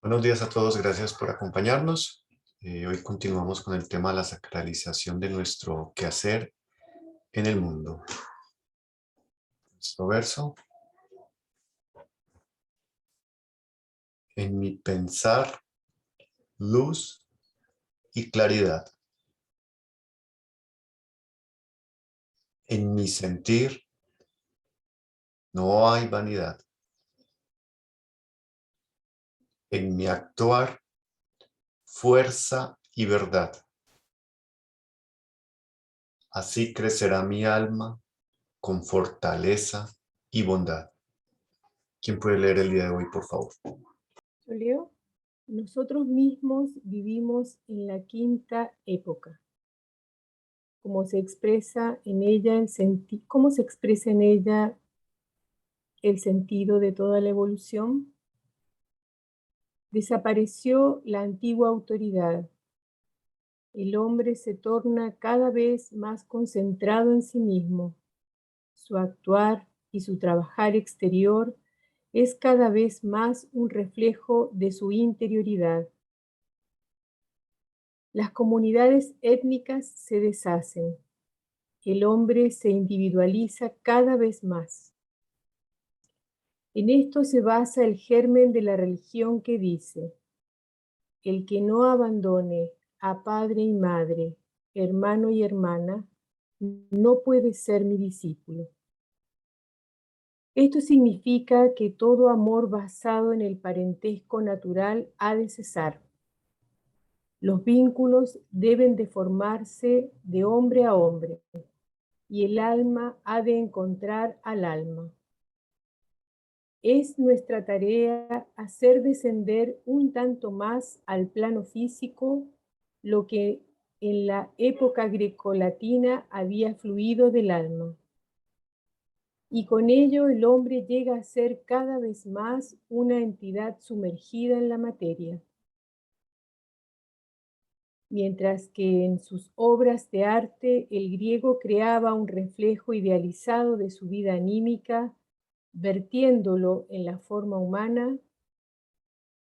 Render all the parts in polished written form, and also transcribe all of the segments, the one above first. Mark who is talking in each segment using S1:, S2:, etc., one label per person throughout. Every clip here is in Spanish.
S1: Buenos días a todos, gracias por acompañarnos. Hoy continuamos con el tema de la sacralización de nuestro quehacer en el mundo. Nuestro verso: en mi pensar, luz y claridad. En mi sentir no hay vanidad. En mi actuar, fuerza y verdad. Así crecerá mi alma con fortaleza y bondad. ¿Quién puede leer el día de hoy, por favor?
S2: Yo leo, nosotros mismos vivimos en la quinta época. ¿Cómo se expresa en ella el sentido de toda la evolución? Desapareció la antigua autoridad. El hombre se torna cada vez más concentrado en sí mismo. Su actuar y su trabajar exterior es cada vez más un reflejo de su interioridad. Las comunidades étnicas se deshacen. El hombre se individualiza cada vez más. En esto se basa el germen de la religión que dice: el que no abandone a padre y madre, hermano y hermana, no puede ser mi discípulo. Esto significa que todo amor basado en el parentesco natural ha de cesar. Los vínculos deben de formarse de hombre a hombre y el alma ha de encontrar al alma. Es nuestra tarea hacer descender un tanto más al plano físico lo que en la época grecolatina había fluido del alma. Y con ello el hombre llega a ser cada vez más una entidad sumergida en la materia. Mientras que en sus obras de arte el griego creaba un reflejo idealizado de su vida anímica, vertiéndolo en la forma humana,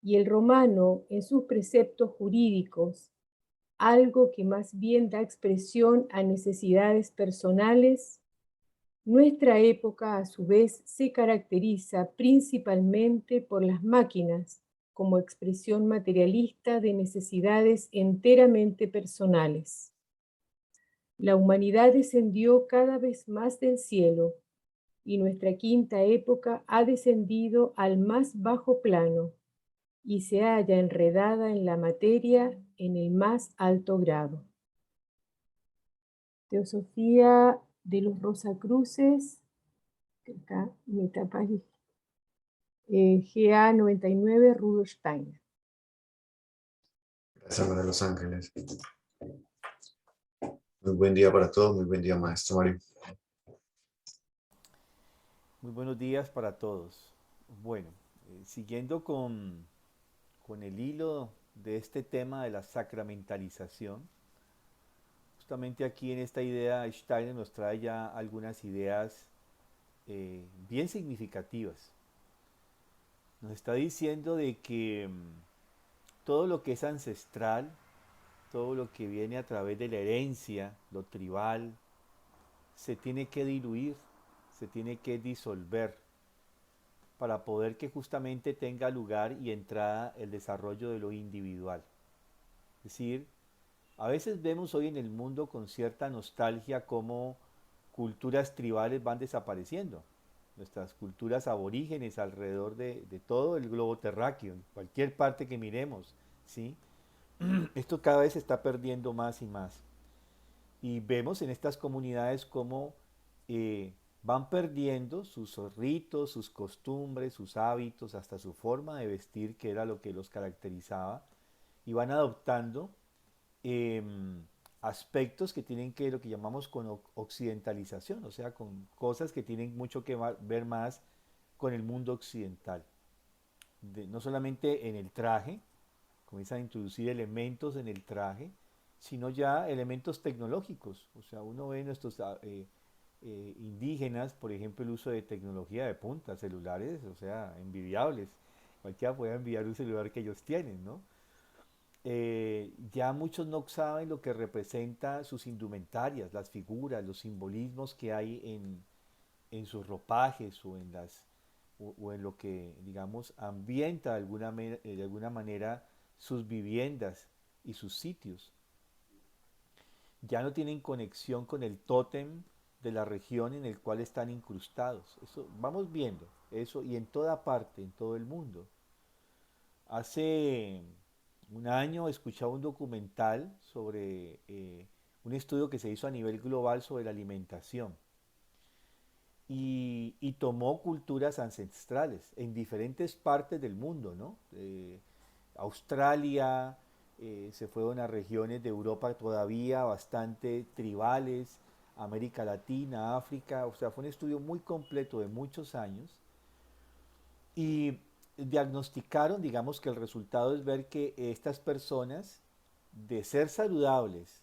S2: y el romano en sus preceptos jurídicos, algo que más bien da expresión a necesidades personales, nuestra época a su vez se caracteriza principalmente por las máquinas como expresión materialista de necesidades enteramente personales. La humanidad descendió cada vez más del cielo y nuestra quinta época ha descendido al más bajo plano y se halla enredada en la materia en el más alto grado. Teosofía de los Rosacruces, acá mi tapa, GA 99, Rudolf Steiner.
S1: Gracias, María de los Ángeles. Muy buen día para todos, muy buen día, maestro Mario.
S3: Muy buenos días para todos. Bueno, siguiendo con el hilo de este tema de la sacramentalización, justamente aquí en esta idea Steiner nos trae ya algunas ideas bien significativas. Nos está diciendo de que todo lo que es ancestral, todo lo que viene a través de la herencia, lo tribal, se tiene que diluir, se tiene que disolver para poder que justamente tenga lugar y entrada el desarrollo de lo individual. Es decir, a veces vemos hoy en el mundo con cierta nostalgia cómo culturas tribales van desapareciendo. Nuestras culturas aborígenes alrededor de todo el globo terráqueo, en cualquier parte que miremos, ¿sí? Esto cada vez se está perdiendo más y más. Y vemos en estas comunidades cómo van perdiendo sus ritos, sus costumbres, sus hábitos, hasta su forma de vestir, que era lo que los caracterizaba, y van adoptando eh, aspectos que tienen que ver lo que llamamos con occidentalización, o sea, con cosas que tienen mucho que ver más con el mundo occidental. No solamente en el traje, comienzan a introducir elementos en el traje, sino ya elementos tecnológicos. O sea, uno ve nuestros indígenas, por ejemplo, el uso de tecnología de punta, celulares, o sea, envidiables. Cualquiera puede enviar un celular que ellos tienen, ¿no? Ya muchos no saben lo que representa sus indumentarias, las figuras, los simbolismos que hay en sus ropajes o en lo que, digamos, ambienta de alguna manera sus viviendas y sus sitios. Ya no tienen conexión con el tótem de la región en el cual están incrustados. Eso vamos viendo eso y en toda parte, en todo el mundo. Hace un año escuchaba un documental sobre un estudio que se hizo a nivel global sobre la alimentación y tomó culturas ancestrales en diferentes partes del mundo, ¿no? Australia, se fueron a regiones de Europa todavía bastante tribales, América Latina, África, o sea, fue un estudio muy completo de muchos años y diagnosticaron, digamos que el resultado es ver que estas personas, de ser saludables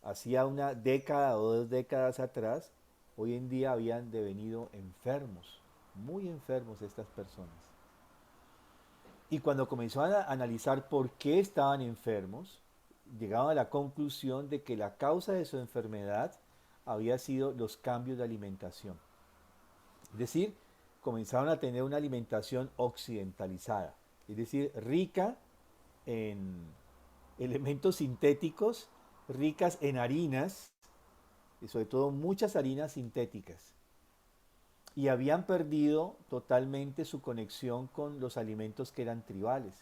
S3: hacía una década o 2 décadas atrás, hoy en día habían devenido enfermos, muy enfermos estas personas. Y cuando comenzaron a analizar por qué estaban enfermos, llegaban a la conclusión de que la causa de su enfermedad había sido los cambios de alimentación. Es decir, comenzaron a tener una alimentación occidentalizada, es decir, rica en elementos sintéticos, ricas en harinas, y sobre todo muchas harinas sintéticas. Y habían perdido totalmente su conexión con los alimentos que eran tribales.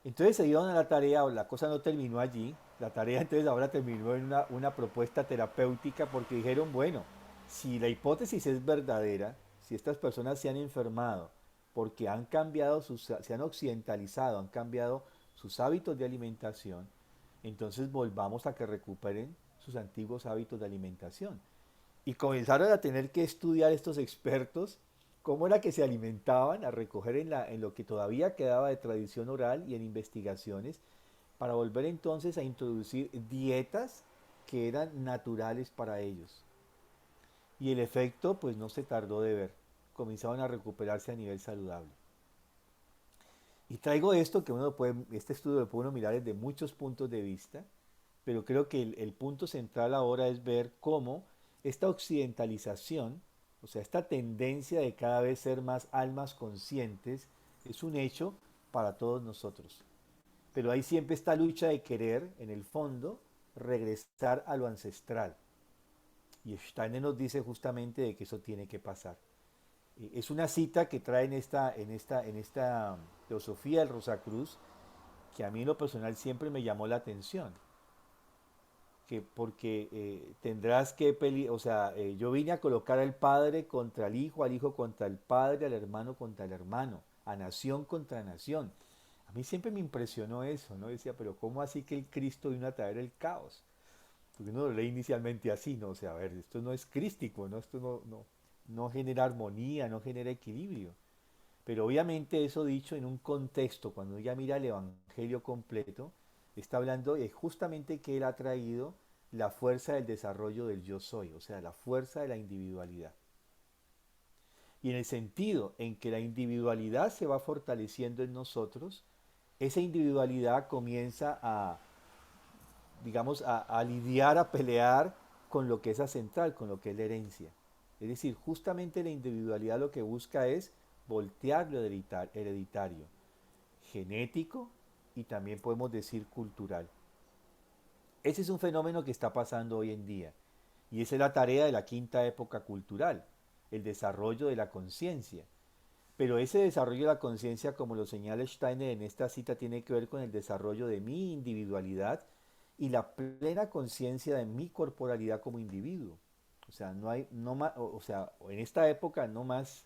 S3: Entonces se dieron a la tarea, o la cosa no terminó allí, la tarea entonces ahora terminó en una propuesta terapéutica porque dijeron, bueno, si la hipótesis es verdadera, si estas personas se han enfermado porque han cambiado, se han occidentalizado, han cambiado sus hábitos de alimentación, entonces volvamos a que recuperen sus antiguos hábitos de alimentación. Y comenzaron a tener que estudiar estos expertos cómo era que se alimentaban, a recoger en lo que todavía quedaba de tradición oral y en investigaciones, para volver entonces a introducir dietas que eran naturales para ellos. Y el efecto pues no se tardó de ver, comenzaron a recuperarse a nivel saludable. Y traigo esto que este estudio lo puede uno mirar desde muchos puntos de vista, pero creo que el punto central ahora es ver cómo esta occidentalización, o sea, esta tendencia de cada vez ser más almas conscientes, es un hecho para todos nosotros. Pero hay siempre esta lucha de querer, en el fondo, regresar a lo ancestral. Y Steiner nos dice justamente de que eso tiene que pasar. Es una cita que trae en esta filosofía del Rosacruz que a mí en lo personal siempre me llamó la atención que porque tendrás que o sea, yo vine a colocar al padre contra el hijo, al hijo contra el padre, al hermano contra el hermano, a nación contra nación. A mí siempre me impresionó eso, ¿no? Decía, pero ¿cómo así que el Cristo vino a traer el caos? Porque uno lo lee inicialmente así, ¿no? O sea, a ver, esto no es crístico, ¿no? Esto no genera armonía, no genera equilibrio. Pero obviamente eso dicho en un contexto, cuando ella mira el Evangelio completo, está hablando de justamente que él ha traído la fuerza del desarrollo del yo soy, o sea, la fuerza de la individualidad. Y en el sentido en que la individualidad se va fortaleciendo en nosotros, esa individualidad comienza digamos, a lidiar, a pelear con lo que es central, con lo que es la herencia. Es decir, justamente la individualidad lo que busca es voltear lo hereditario, genético y también podemos decir cultural. Ese es un fenómeno que está pasando hoy en día y esa es la tarea de la quinta época cultural, el desarrollo de la conciencia. Pero ese desarrollo de la conciencia, como lo señala Steiner en esta cita, tiene que ver con el desarrollo de mi individualidad y la plena conciencia de mi corporalidad como individuo. O sea, no hay, no más, o sea, en esta época no más,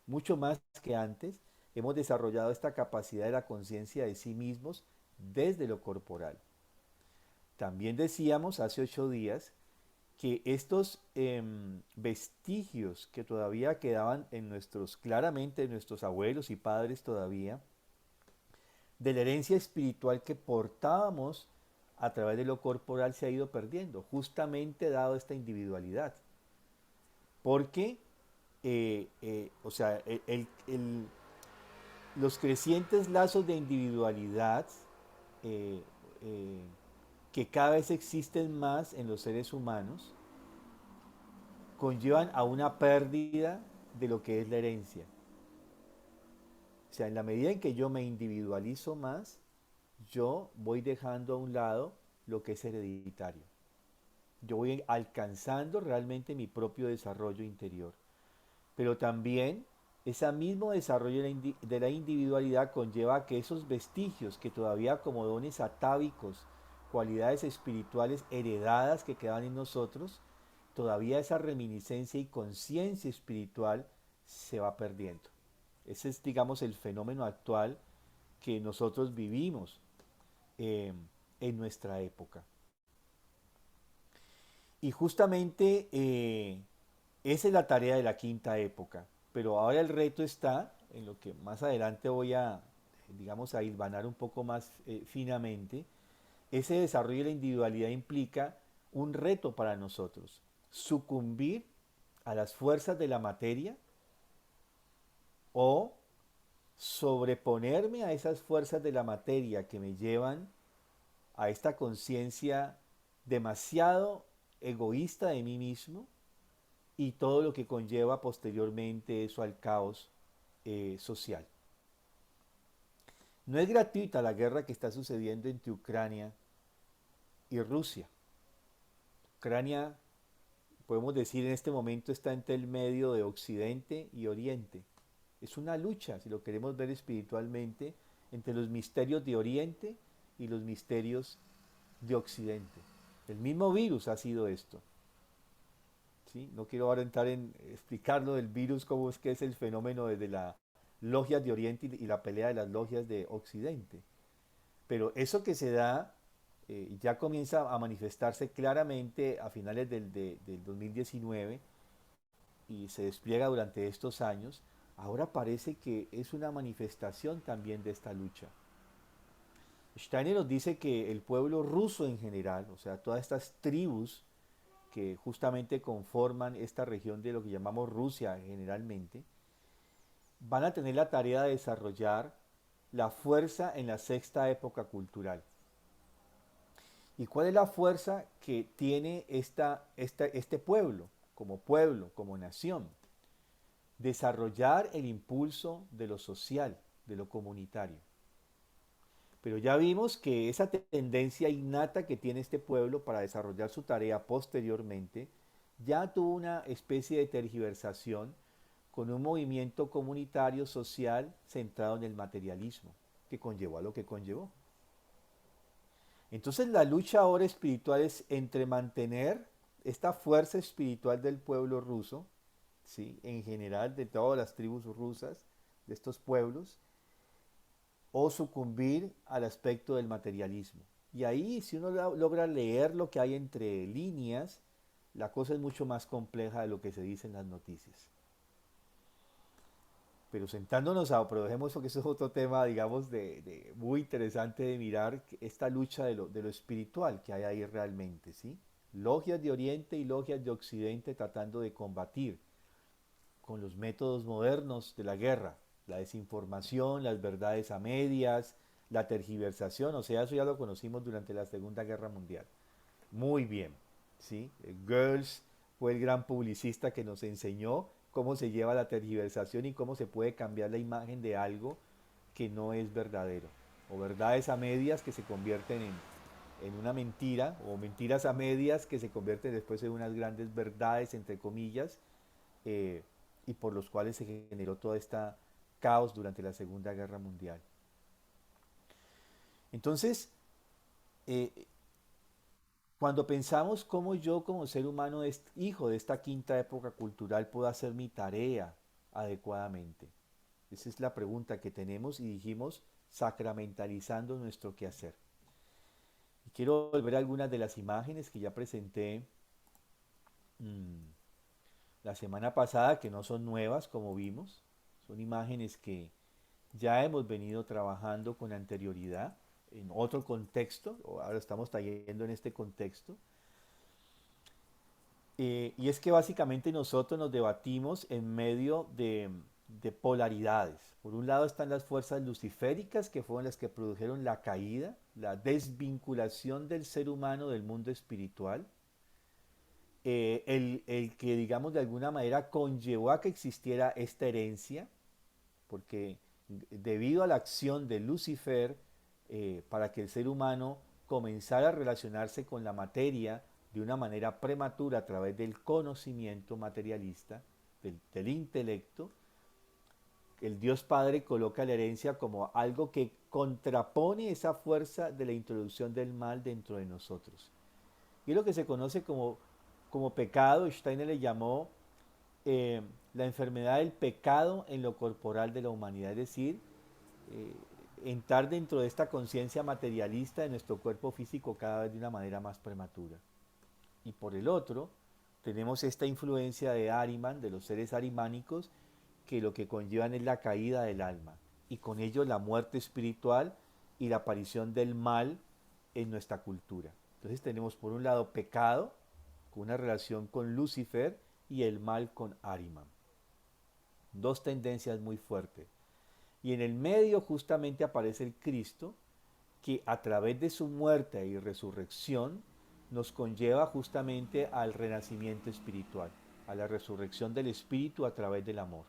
S3: mucho más que antes, hemos desarrollado esta capacidad de la conciencia de sí mismos desde lo corporal. También decíamos hace 8 días que estos vestigios que todavía quedaban claramente en nuestros abuelos y padres todavía, de la herencia espiritual que portábamos a través de lo corporal se ha ido perdiendo, justamente dado esta individualidad. Porque, o sea, los crecientes lazos de individualidad eh, eh, que cada vez existen más en los seres humanos conllevan a una pérdida de lo que es la herencia. O sea, en la medida en que yo me individualizo más, yo voy dejando a un lado lo que es hereditario. Yo voy alcanzando realmente mi propio desarrollo interior. Pero también ese mismo desarrollo de la individualidad conlleva que esos vestigios que todavía como dones atávicos, cualidades espirituales heredadas que quedan en nosotros, todavía esa reminiscencia y conciencia espiritual se va perdiendo. Ese es, digamos, el fenómeno actual que nosotros vivimos eh, en nuestra época. Y justamente esa es la tarea de la quinta época. Pero ahora el reto está en lo que más adelante voy a, digamos, a hilvanar un poco más finamente. Ese desarrollo de la individualidad implica un reto para nosotros. Sucumbir a las fuerzas de la materia o sobreponerme a esas fuerzas de la materia que me llevan a esta conciencia demasiado egoísta de mí mismo y todo lo que conlleva posteriormente eso al caos social. No es gratuita la guerra que está sucediendo entre Ucrania y Rusia. Ucrania, podemos decir en este momento, está entre el medio de Occidente y Oriente. Es una lucha, si lo queremos ver espiritualmente, entre los misterios de Oriente y los misterios de Occidente. El mismo virus ha sido esto. ¿Sí? No quiero ahora entrar en explicarlo del virus, cómo es que es el fenómeno desde la logias de Oriente y la pelea de las logias de Occidente. Pero eso que se da ya comienza a manifestarse claramente a finales del 2019 y se despliega durante estos años. Ahora parece que es una manifestación también de esta lucha. Steiner nos dice que el pueblo ruso en general, o sea, todas estas tribus que justamente conforman esta región de lo que llamamos Rusia generalmente, van a tener la tarea de desarrollar la fuerza en la sexta época cultural. ¿Y cuál es la fuerza que tiene este pueblo, como nación? Desarrollar el impulso de lo social, de lo comunitario. Pero ya vimos que esa tendencia innata que tiene este pueblo para desarrollar su tarea posteriormente ya tuvo una especie de tergiversación con un movimiento comunitario social centrado en el materialismo, que conllevó a lo que conllevó. Entonces la lucha ahora espiritual es entre mantener esta fuerza espiritual del pueblo ruso, ¿sí? En general de todas las tribus rusas, de estos pueblos, o sucumbir al aspecto del materialismo. Y ahí, si uno logra leer lo que hay entre líneas, la cosa es mucho más compleja de lo que se dice en las noticias. Pero sentándonos pero dejemos porque eso es otro tema, digamos, muy interesante de mirar esta lucha de lo espiritual que hay ahí realmente, ¿sí? Logias de Oriente y logias de Occidente tratando de combatir con los métodos modernos de la guerra, la desinformación, las verdades a medias, la tergiversación, o sea, eso ya lo conocimos durante la Segunda Guerra Mundial. Muy bien, ¿sí? Goebbels fue el gran publicista que nos enseñó cómo se lleva la tergiversación y cómo se puede cambiar la imagen de algo que no es verdadero, o verdades a medias que se convierten en una mentira, o mentiras a medias que se convierten después en unas grandes verdades, entre comillas, eh, y por los cuales se generó todo este caos durante la Segunda Guerra Mundial. Entonces, eh, cuando pensamos cómo yo como ser humano, hijo de esta quinta época cultural, puedo hacer mi tarea adecuadamente. Esa es la pregunta que tenemos y dijimos sacramentalizando nuestro quehacer. Y quiero volver a algunas de las imágenes que ya presenté la semana pasada, que no son nuevas como vimos. Son imágenes que ya hemos venido trabajando con anterioridad en otro contexto, o ahora estamos trayendo en este contexto. Y es que básicamente nosotros nos debatimos en medio de de polaridades. Por un lado están las fuerzas luciféricas, que fueron las que produjeron la caída, la desvinculación del ser humano del mundo espiritual, el que, digamos, de alguna manera conllevó a que existiera esta herencia, porque debido a la acción de Lucifer, para que el ser humano comenzara a relacionarse con la materia de una manera prematura a través del conocimiento materialista, del intelecto, el Dios Padre coloca la herencia como algo que contrapone esa fuerza de la introducción del mal dentro de nosotros. Y lo que se conoce como pecado, Steiner le llamó la enfermedad del pecado en lo corporal de la humanidad, es decir, eh, entrar dentro de esta conciencia materialista de nuestro cuerpo físico cada vez de una manera más prematura. Y por el otro, tenemos esta influencia de Ahriman, de los seres arimánicos, que lo que conllevan es la caída del alma y con ello la muerte espiritual y la aparición del mal en nuestra cultura. Entonces tenemos por un lado pecado, con una relación con Lucifer, y el mal con Ahriman. Dos tendencias muy fuertes. Y en el medio justamente aparece el Cristo, que a través de su muerte y resurrección nos conlleva justamente al renacimiento espiritual, a la resurrección del espíritu a través del amor.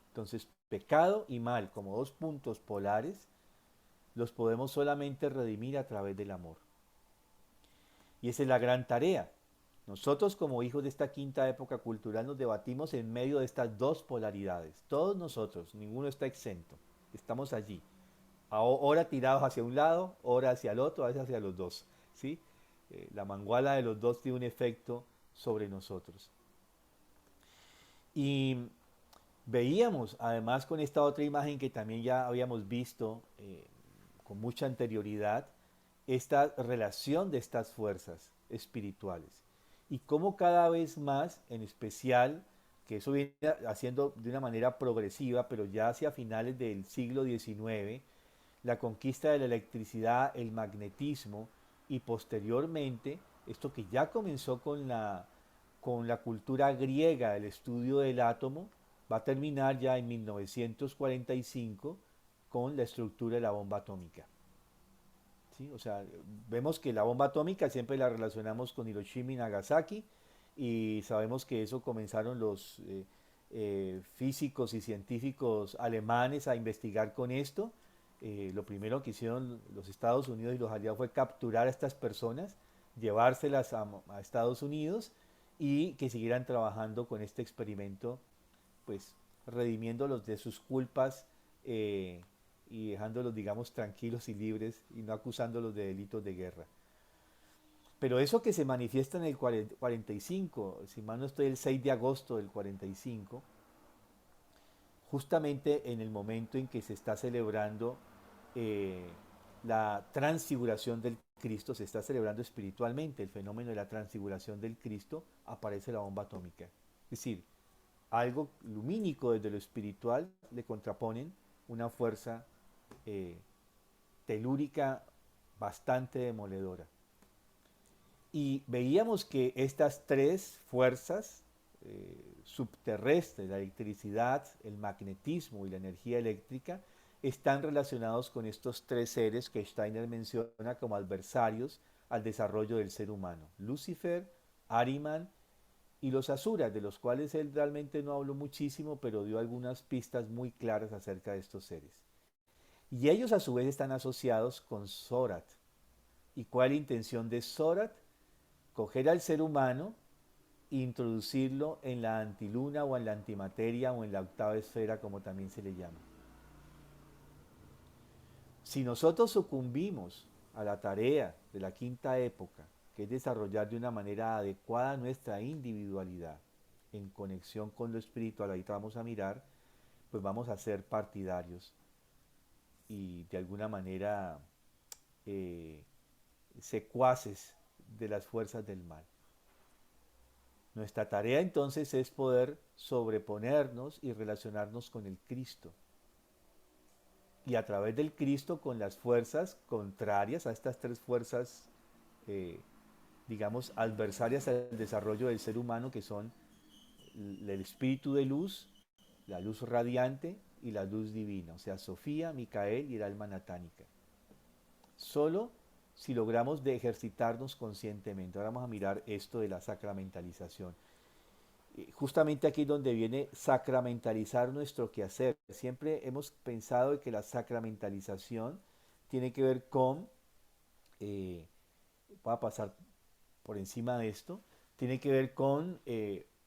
S3: Entonces, pecado y mal, como dos puntos polares, los podemos solamente redimir a través del amor. Y esa es la gran tarea. Nosotros como hijos de esta quinta época cultural nos debatimos en medio de estas dos polaridades. Todos nosotros, ninguno está exento. Estamos allí. Ahora tirados hacia un lado, ahora hacia el otro, a veces hacia los dos. ¿Sí? La manguala de los dos tiene un efecto sobre nosotros. Y veíamos, además con esta otra imagen que también ya habíamos visto con mucha anterioridad, esta relación de estas fuerzas espirituales. Y cómo cada vez más, en especial, que eso viene haciendo de una manera progresiva, pero ya hacia finales del siglo XIX, la conquista de la electricidad, el magnetismo y posteriormente, esto que ya comenzó con la cultura griega, el estudio del átomo, va a terminar ya en 1945 con la estructura de la bomba atómica. ¿Sí? O sea, vemos que la bomba atómica siempre la relacionamos con Hiroshima y Nagasaki y sabemos que eso comenzaron los físicos y científicos alemanes a investigar con esto. Lo primero que hicieron los Estados Unidos y los aliados fue capturar a estas personas, llevárselas a Estados Unidos y que siguieran trabajando con este experimento, pues redimiéndolos de sus culpas y dejándolos, digamos, tranquilos y libres y no acusándolos de delitos de guerra. Pero eso que se manifiesta en el 45, si mal no estoy, el 6 de agosto del 45, justamente en el momento en que se está celebrando la transfiguración del Cristo, se está celebrando espiritualmente el fenómeno de la transfiguración del Cristo, aparece la bomba atómica. Es decir, algo lumínico desde lo espiritual le contraponen una fuerza telúrica bastante demoledora. Y veíamos que estas tres fuerzas subterrestres, la electricidad, el magnetismo y la energía eléctrica, están relacionados con estos tres seres que Steiner menciona como adversarios al desarrollo del ser humano: Lucifer, Ahriman y los asuras, de los cuales él realmente no habló muchísimo, pero dio algunas pistas muy claras acerca de estos seres. Y ellos a su vez están asociados con Zorat. ¿Y cuál es la intención de Zorat? Coger al ser humano e introducirlo en la antiluna o en la antimateria o en la octava esfera, como también se le llama. Si nosotros sucumbimos a la tarea de la quinta época, que es desarrollar de una manera adecuada nuestra individualidad en conexión con lo espiritual, ahorita vamos a mirar, pues vamos a ser partidarios y de alguna manera secuaces de las fuerzas del mal. Nuestra tarea entonces es poder sobreponernos y relacionarnos con el Cristo. Y a través del Cristo con las fuerzas contrarias a estas tres fuerzas, digamos, adversarias al desarrollo del ser humano, que son el espíritu de luz, la luz radiante y la luz divina, o sea, Sofía, Micael y el alma natánica. Solo si logramos de ejercitarnos conscientemente. Ahora vamos a mirar esto de la sacramentalización. Justamente aquí es donde viene sacramentalizar nuestro quehacer. Siempre hemos pensado que la sacramentalización tiene que ver con, voy a pasar por encima de esto, tiene que ver con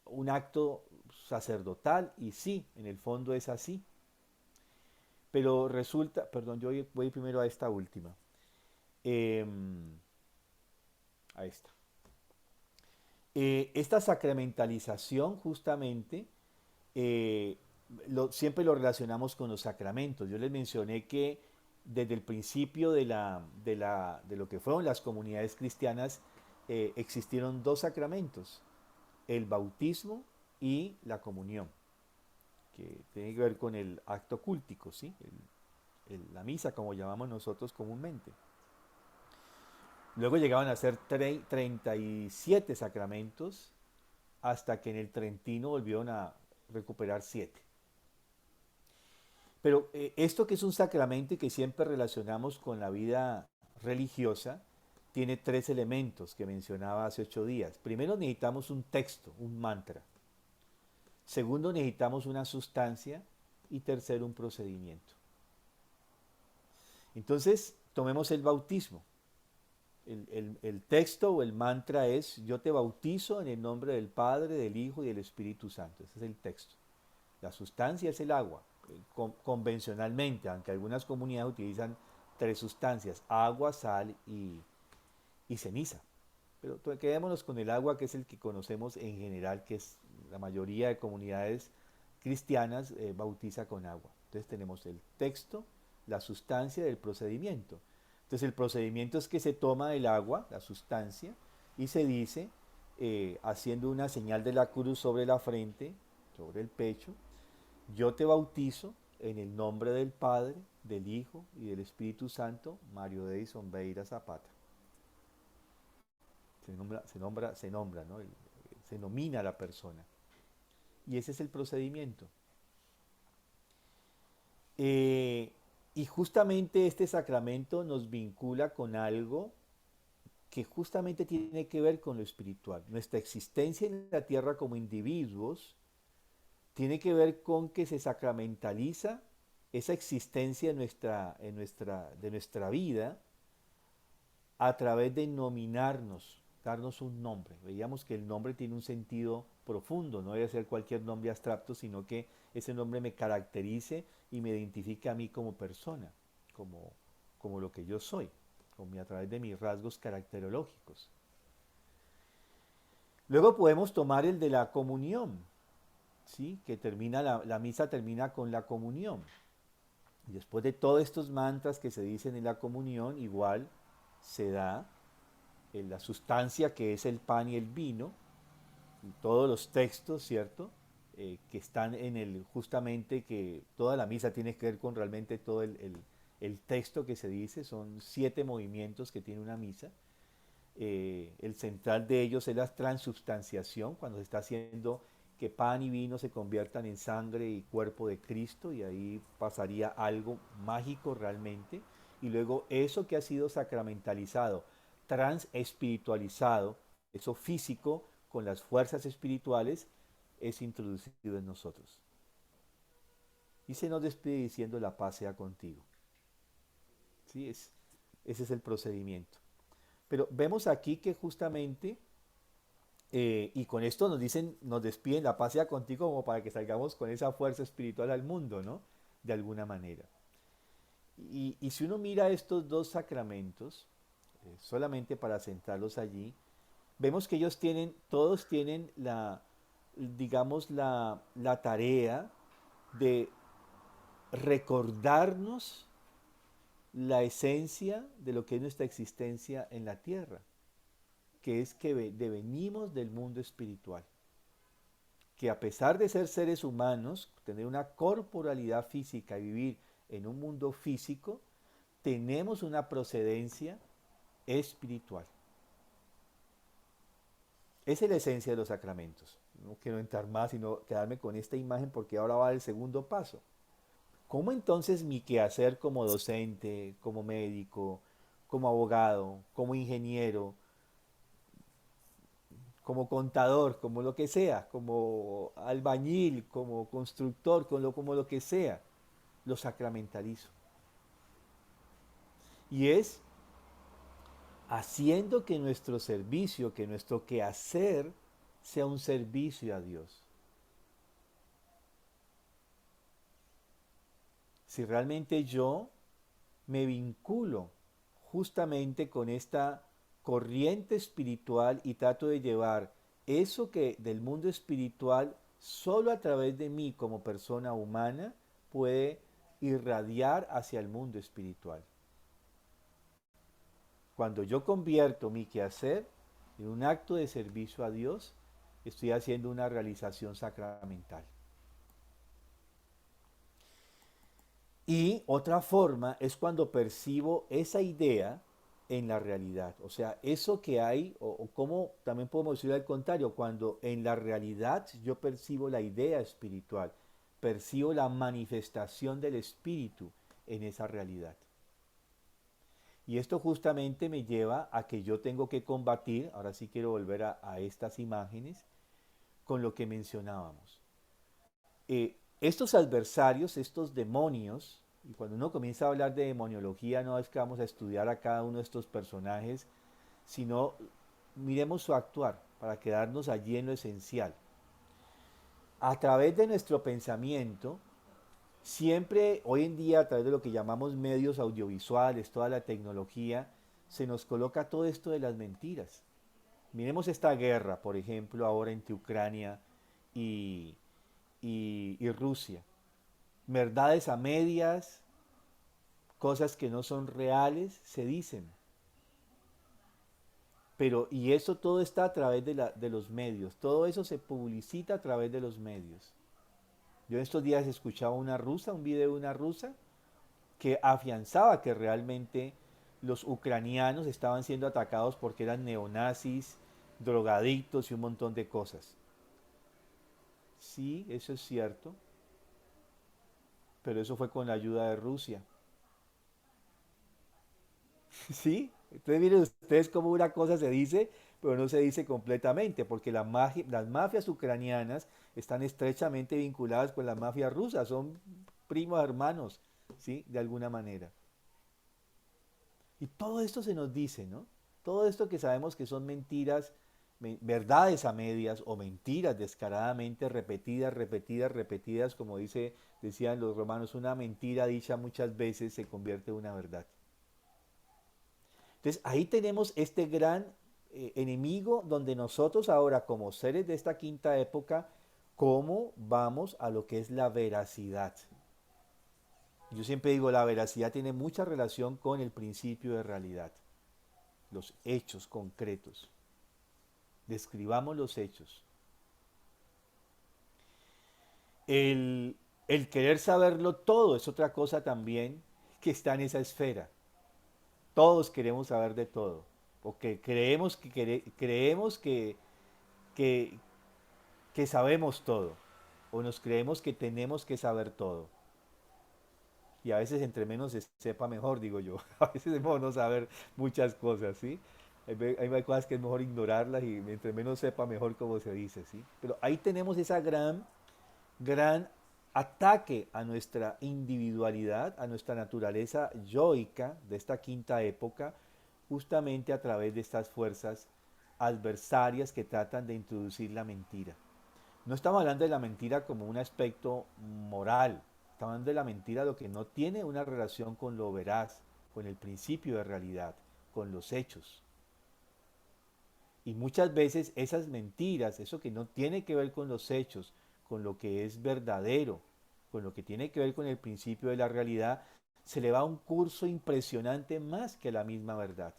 S3: un acto sacerdotal, y sí, en el fondo es así. Pero resulta, perdón, yo voy primero a esta última. Eh, a esta. Esta sacramentalización justamente siempre lo relacionamos con los sacramentos. Yo les mencioné que desde el principio de lo que fueron las comunidades cristianas existieron dos sacramentos, el bautismo y la comunión, que tiene que ver con el acto cúltico, ¿sí? La misa, como llamamos nosotros comúnmente. Luego llegaban a ser 37 sacramentos, hasta que en el Trentino volvieron a recuperar 7. Pero esto que es un sacramento y que siempre relacionamos con la vida religiosa, tiene 3 elementos que mencionaba hace 8 días. Primero necesitamos un texto, un mantra. Segundo necesitamos una sustancia. Y tercero un procedimiento. Entonces tomemos el bautismo. El texto o el mantra es: yo te bautizo en el nombre del Padre, del Hijo y del Espíritu Santo. Ese es el texto. La sustancia es el agua, convencionalmente, aunque algunas comunidades utilizan 3 sustancias: agua, sal y ceniza. Pero quedémonos con el agua, que es el que conocemos en general, que es la mayoría de comunidades cristianas bautiza con agua. Entonces tenemos el texto, la sustancia y el procedimiento. Entonces el procedimiento es que se toma el agua, la sustancia, y se dice, haciendo una señal de la cruz sobre la frente, sobre el pecho: yo te bautizo en el nombre del Padre, del Hijo y del Espíritu Santo, Mario Deison Beira Zapata. Se nombra, ¿no? Se nomina a la persona. Y ese es el procedimiento. Y justamente este sacramento nos vincula con algo que justamente tiene que ver con lo espiritual. Nuestra existencia en la tierra como individuos tiene que ver con que se sacramentaliza esa existencia de nuestra vida a través de nominarnos, darnos un nombre. Veíamos que el nombre tiene un sentido profundo, no debe ser cualquier nombre abstracto, sino que ese nombre me caracterice y me identifique a mí como persona, como lo que yo soy, a través de mis rasgos caracterológicos. Luego podemos tomar el de la comunión, ¿sí? Que la misa termina con la comunión. Y después de todos estos mantras que se dicen en la comunión, igual se da la sustancia, que es el pan y el vino, y todos los textos, ¿cierto? Que están justamente, que toda la misa tiene que ver con realmente todo el texto que se dice. Son 7 movimientos que tiene una misa. El central de ellos es la transubstanciación, cuando se está haciendo que pan y vino se conviertan en sangre y cuerpo de Cristo, y ahí pasaría algo mágico realmente. Y luego eso que ha sido sacramentalizado, transespiritualizado, eso físico con las fuerzas espirituales, es introducido en nosotros. Y se nos despide diciendo: la paz sea contigo. ¿Sí? Ese es el procedimiento. Pero vemos aquí que justamente, y con esto nos despiden: la paz sea contigo, como para que salgamos con esa fuerza espiritual al mundo, ¿no? De alguna manera. Y si uno mira estos dos sacramentos, solamente para centrarlos allí, vemos que todos tienen digamos, la tarea de recordarnos la esencia de lo que es nuestra existencia en la tierra, que es que devenimos del mundo espiritual, que a pesar de ser seres humanos, tener una corporalidad física y vivir en un mundo físico, tenemos una procedencia espiritual. Esa es la esencia de los sacramentos. no quiero entrar más, sino quedarme con esta imagen porque ahora va el segundo paso. ¿Cómo entonces mi quehacer como docente, como médico, como abogado, como ingeniero, como contador, como lo que sea, como albañil, como constructor, como lo que sea, lo sacramentalizo? Y es haciendo que nuestro servicio, que nuestro quehacer sea un servicio a Dios. Si realmente yo me vinculo justamente con esta corriente espiritual y trato de llevar eso que del mundo espiritual solo a través de mí como persona humana puede irradiar hacia el mundo espiritual. Cuando yo convierto mi quehacer en un acto de servicio a Dios, estoy haciendo una realización sacramental. Y otra forma es cuando percibo esa idea en la realidad. O sea, eso que hay, o como también podemos decir al contrario, cuando en la realidad yo percibo la idea espiritual, percibo la manifestación del espíritu en esa realidad. Y esto justamente me lleva a que yo tengo que combatir, ahora sí quiero volver a estas imágenes, con lo que mencionábamos. Estos adversarios, estos demonios, y cuando uno comienza a hablar de demoniología, no es que vamos a estudiar a cada uno de estos personajes, sino miremos su actuar para quedarnos allí en lo esencial. A través de nuestro pensamiento, siempre hoy en día a través de lo que llamamos medios audiovisuales, toda la tecnología, se nos coloca todo esto de las mentiras. Miremos esta guerra, por ejemplo, ahora entre Ucrania y, y Rusia. Verdades a medias, cosas que no son reales, se dicen. Pero, y eso todo está a través de los medios, todo eso se publicita a través de los medios. Yo en estos días escuchaba una rusa, un video de una rusa, que afianzaba que realmente los ucranianos estaban siendo atacados porque eran neonazis, drogadictos y un montón de cosas. Sí, eso es cierto, pero eso fue con la ayuda de Rusia. ¿Sí? Entonces miren ustedes cómo una cosa se dice, pero no se dice completamente, porque las mafias ucranianas están estrechamente vinculadas con las mafias rusas, son primos hermanos, ¿sí? De alguna manera. Y todo esto se nos dice, ¿no? Todo esto que sabemos que son mentiras, verdades a medias o mentiras descaradamente repetidas, repetidas, repetidas, como decían los romanos, una mentira dicha muchas veces se convierte en una verdad. Entonces ahí tenemos este gran enemigo donde nosotros ahora como seres de esta quinta época, ¿cómo vamos a lo que es la veracidad? Yo siempre digo, la veracidad tiene mucha relación con el principio de realidad, los hechos concretos. Describamos los hechos. El, el querer saberlo todo es otra cosa también que está en esa esfera. Todos queremos saber de todo, porque creemos que, que sabemos todo, o nos creemos que tenemos que saber todo. Y a veces entre menos se sepa mejor, digo yo. A veces es mejor no saber muchas cosas, ¿sí? Hay cosas que es mejor ignorarlas y entre menos sepa mejor como se dice, ¿sí? Pero ahí tenemos esa gran ataque a nuestra individualidad, a nuestra naturaleza yoica de esta quinta época, justamente a través de estas fuerzas adversarias que tratan de introducir la mentira. No estamos hablando de la mentira como un aspecto moral, estamos hablando de la mentira lo que no tiene una relación con lo veraz, con el principio de realidad, con los hechos. Y muchas veces esas mentiras, eso que no tiene que ver con los hechos, con lo que es verdadero, con lo que tiene que ver con el principio de la realidad, se le va un curso impresionante más que la misma verdad.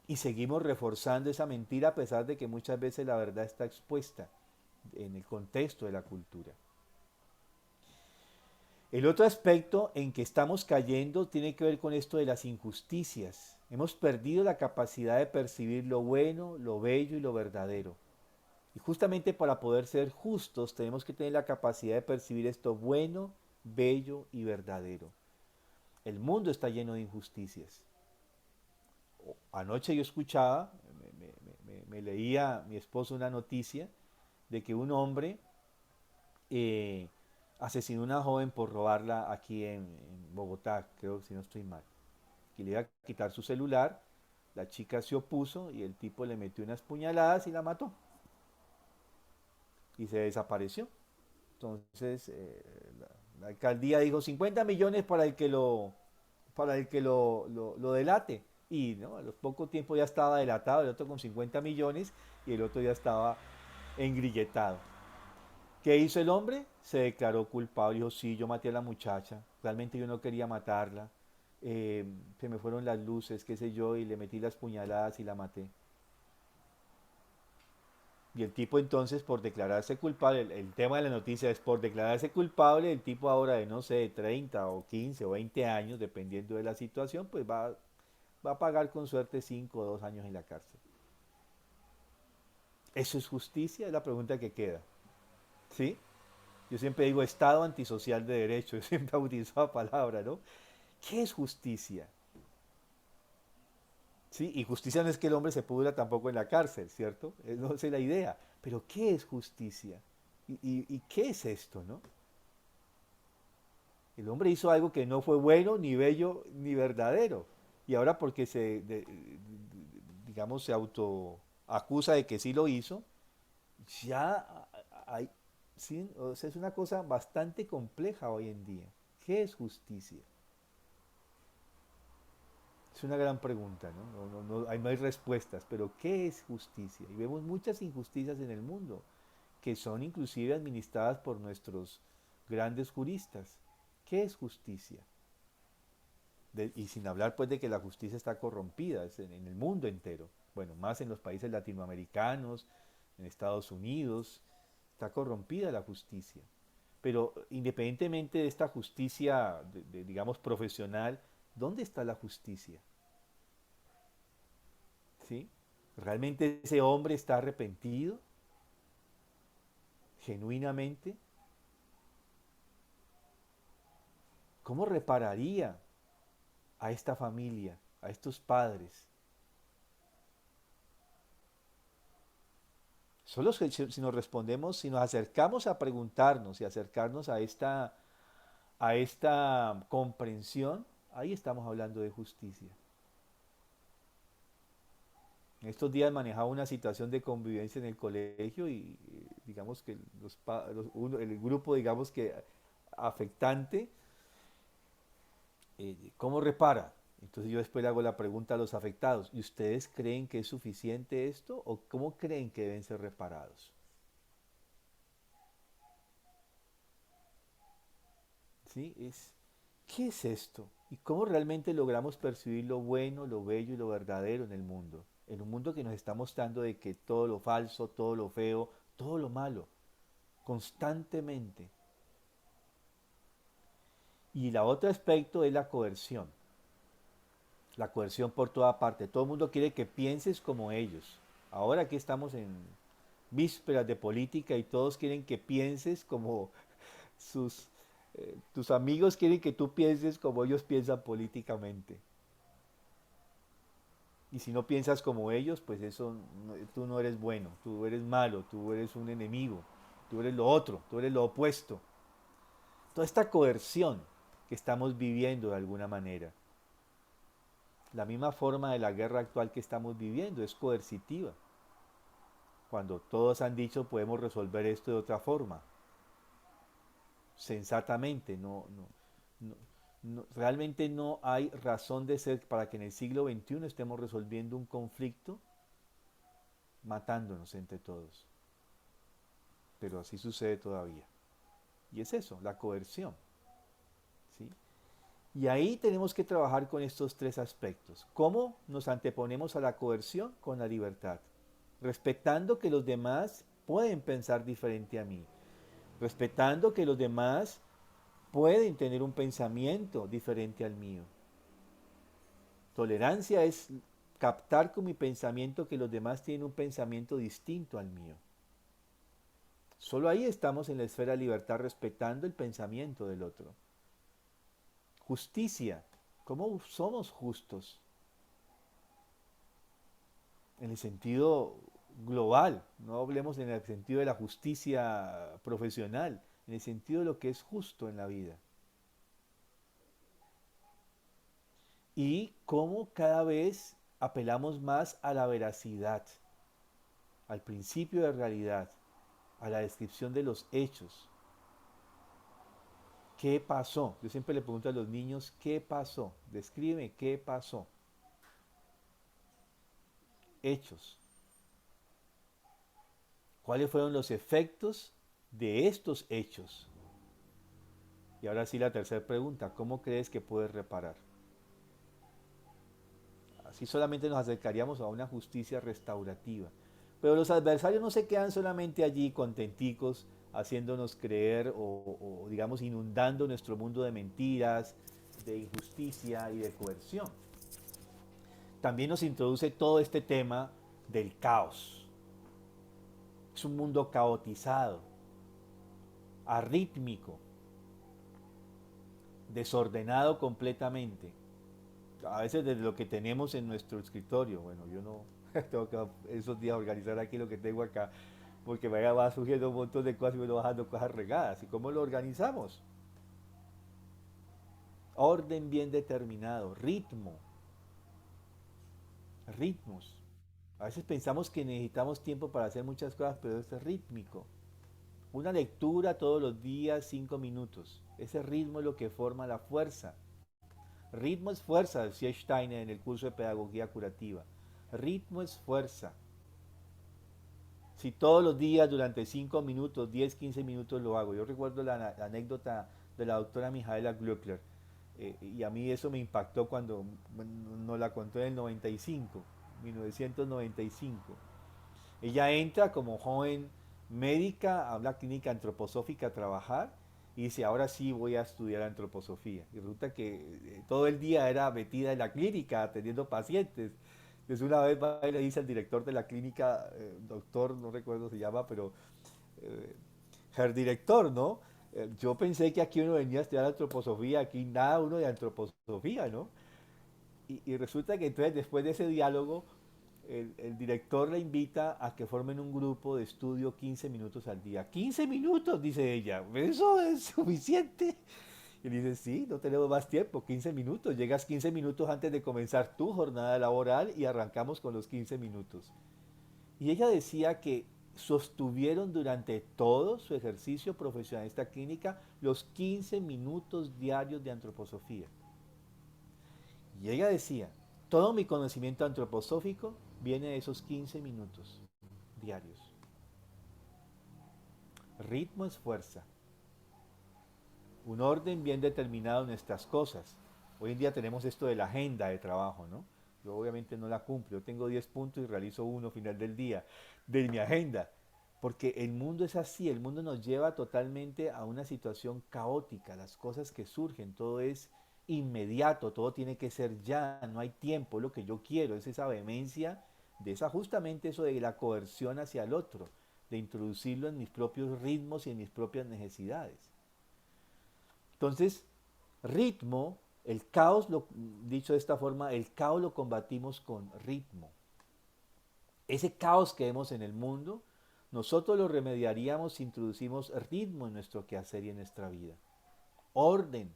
S3: Y seguimos reforzando esa mentira a pesar de que muchas veces la verdad está expuesta en el contexto de la cultura. El otro aspecto en que estamos cayendo tiene que ver con esto de las injusticias. Hemos perdido la capacidad de percibir lo bueno, lo bello y lo verdadero. Y justamente para poder ser justos tenemos que tener la capacidad de percibir esto bueno, bello y verdadero. El mundo está lleno de injusticias. Anoche yo escuchaba, me leía mi esposo una noticia de que un hombre eh, asesinó a una joven por robarla aquí en Bogotá, creo que si no estoy mal. Y le iba a quitar su celular, la chica se opuso y el tipo le metió unas puñaladas y la mató. Y se desapareció. Entonces la alcaldía dijo 50 millones para el que lo delate. Y ¿no? A los pocos tiempos ya estaba delatado, el otro con 50 millones y el otro ya estaba engrilletado. ¿Qué hizo el hombre? Se declaró culpable, dijo, sí, yo maté a la muchacha, realmente yo no quería matarla, se me fueron las luces, qué sé yo, y le metí las puñaladas y la maté. Y el tipo entonces, por declararse culpable, el tema de la noticia es por declararse culpable, el tipo ahora de, no sé, 30 o 15 o 20 años, dependiendo de la situación, pues va a pagar con suerte 5 o 2 años en la cárcel. ¿Eso es justicia? Es la pregunta que queda. ¿Sí? Yo siempre digo Estado antisocial de derecho, yo siempre utilizo la palabra, ¿no? ¿Qué es justicia? ¿Sí? Y justicia no es que el hombre se pudra tampoco en la cárcel, ¿cierto? No es la idea. Pero ¿qué es justicia? ¿Y qué es esto, no? El hombre hizo algo que no fue bueno, ni bello, ni verdadero. Y ahora porque digamos, se autoacusa de que sí lo hizo, ya hay, sí, o sea, es una cosa bastante compleja hoy en día. ¿Qué es justicia? Es una gran pregunta, ¿no? No hay respuestas, pero ¿qué es justicia? Y vemos muchas injusticias en el mundo, que son inclusive administradas por nuestros grandes juristas. ¿Qué es justicia? Y sin hablar pues de que la justicia está corrompida en el mundo entero. Bueno, más en los países latinoamericanos, en Estados Unidos, está corrompida la justicia. Pero independientemente de esta justicia, digamos, profesional, ¿dónde está la justicia? ¿Sí? ¿Realmente ese hombre está arrepentido? ¿Genuinamente? ¿Cómo repararía a esta familia, a estos padres? Solo si nos respondemos, si nos acercamos a preguntarnos y acercarnos a esta comprensión, ahí estamos hablando de justicia. En estos días manejaba una situación de convivencia en el colegio y digamos que el grupo, digamos que afectante, ¿cómo repara? Entonces yo después le hago la pregunta a los afectados, ¿y ustedes creen que es suficiente esto o cómo creen que deben ser reparados? ¿Sí? ¿Qué es esto? ¿Y cómo realmente logramos percibir lo bueno, lo bello y lo verdadero en el mundo? En un mundo que nos está mostrando de que todo lo falso, todo lo feo, todo lo malo, constantemente. Y la otro aspecto es la coerción. La coerción por toda parte. Todo el mundo quiere que pienses como ellos. Ahora que estamos en vísperas de política y todos quieren que pienses como tus amigos quieren que tú pienses como ellos piensan políticamente. Y si no piensas como ellos, pues tú no eres bueno, tú eres malo, tú eres un enemigo, tú eres lo otro, tú eres lo opuesto. Toda esta coerción que estamos viviendo de alguna manera. La misma forma de la guerra actual que estamos viviendo es coercitiva. Cuando todos han dicho podemos resolver esto de otra forma, sensatamente, no, realmente no hay razón de ser para que en el siglo XXI estemos resolviendo un conflicto matándonos entre todos. Pero así sucede todavía. Y es eso, la coerción. ¿Sí? Y ahí tenemos que trabajar con estos tres aspectos. ¿Cómo nos anteponemos a la coerción? Con la libertad. Respetando que los demás pueden pensar diferente a mí. Respetando que los demás pueden tener un pensamiento diferente al mío. Tolerancia es captar con mi pensamiento que los demás tienen un pensamiento distinto al mío. Solo ahí estamos en la esfera de libertad respetando el pensamiento del otro. Justicia. ¿Cómo somos justos? En el sentido global, no hablemos en el sentido de la justicia profesional, en el sentido de lo que es justo en la vida. Y cómo cada vez apelamos más a la veracidad, al principio de realidad, a la descripción de los hechos. ¿Qué pasó? Yo siempre le pregunto a los niños, ¿qué pasó? Describe qué pasó. Hechos. ¿Cuáles fueron los efectos de estos hechos? Y ahora sí la tercera pregunta, ¿cómo crees que puedes reparar? Así solamente nos acercaríamos a una justicia restaurativa. Pero los adversarios no se quedan solamente allí contenticos, haciéndonos creer o digamos inundando nuestro mundo de mentiras, de injusticia y de coerción. También nos introduce todo este tema del caos. Es un mundo caotizado, arrítmico, desordenado completamente. A veces desde lo que tenemos en nuestro escritorio, bueno, yo no tengo que esos días organizar aquí lo que tengo acá, porque me va surgiendo un montón de cosas y me lo bajando cosas regadas. ¿Y cómo lo organizamos? Orden bien determinado, ritmos. A veces pensamos que necesitamos tiempo para hacer muchas cosas, pero es rítmico. Una lectura todos los días, 5 minutos. Ese ritmo es lo que forma la fuerza. Ritmo es fuerza, decía Steiner en el curso de pedagogía curativa. Ritmo es fuerza. Si todos los días durante 5 minutos, 10, 15 minutos lo hago. Yo recuerdo la anécdota de la doctora Mijaela Glöckler, y a mí eso me impactó cuando nos la contó en el 95, 1995. Ella entra como joven médica a una clínica antroposófica a trabajar y dice, ahora sí voy a estudiar antroposofía. Y resulta que todo el día era metida en la clínica atendiendo pacientes. Entonces una vez va y le dice al director de la clínica, doctor, no recuerdo se llama, pero eh, Herr director, ¿no? Yo pensé que aquí uno venía a estudiar antroposofía, aquí nada uno de antroposofía, ¿no? Y resulta que entonces después de ese diálogo, el director le invita a que formen un grupo de estudio 15 minutos al día. 15 minutos, dice ella, ¿eso es suficiente? Y dice, sí, no tenemos más tiempo, 15 minutos. Llegas 15 minutos antes de comenzar tu jornada laboral y arrancamos con los 15 minutos. Y ella decía que sostuvieron durante todo su ejercicio profesional en esta clínica los 15 minutos diarios de antroposofía. Y ella decía, todo mi conocimiento antroposófico viene de esos 15 minutos diarios. Ritmo es fuerza. Un orden bien determinado en nuestras cosas. Hoy en día tenemos esto de la agenda de trabajo, ¿no? Yo obviamente no la cumplo. Yo tengo 10 puntos y realizo uno final del día de mi agenda. Porque el mundo es así, el mundo nos lleva totalmente a una situación caótica. Las cosas que surgen, todo es inmediato, todo tiene que ser ya, no hay tiempo, lo que yo quiero, es esa vehemencia, de esa justamente eso de la coerción hacia el otro, de introducirlo en mis propios ritmos y en mis propias necesidades. Entonces, ritmo, el caos, dicho de esta forma, el caos lo combatimos con ritmo. Ese caos que vemos en el mundo, nosotros lo remediaríamos si introducimos ritmo en nuestro quehacer y en nuestra vida. Orden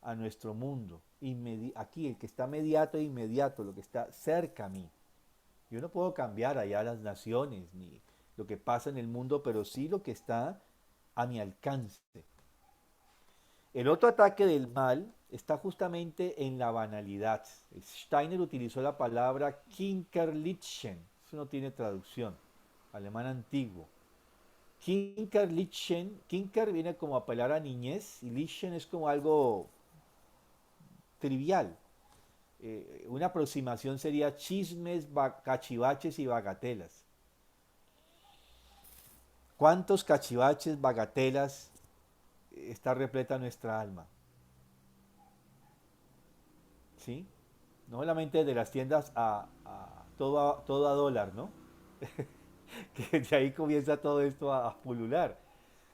S3: a nuestro mundo. Aquí, el que está mediato e inmediato, lo que está cerca a mí. Yo no puedo cambiar allá las naciones ni lo que pasa en el mundo, pero sí lo que está a mi alcance. El otro ataque del mal está justamente en la banalidad. Steiner utilizó la palabra Kinkerlichsen. Eso no tiene traducción. Alemán antiguo. Kinkerlichsen. Kinker viene como a apelar a niñez y Lichsen es como algo trivial. Una aproximación sería chismes, cachivaches y bagatelas. ¿Cuántos cachivaches, bagatelas está repleta nuestra alma? ¿Sí? No solamente de las tiendas todo a dólar, ¿no? que de ahí comienza todo esto a pulular,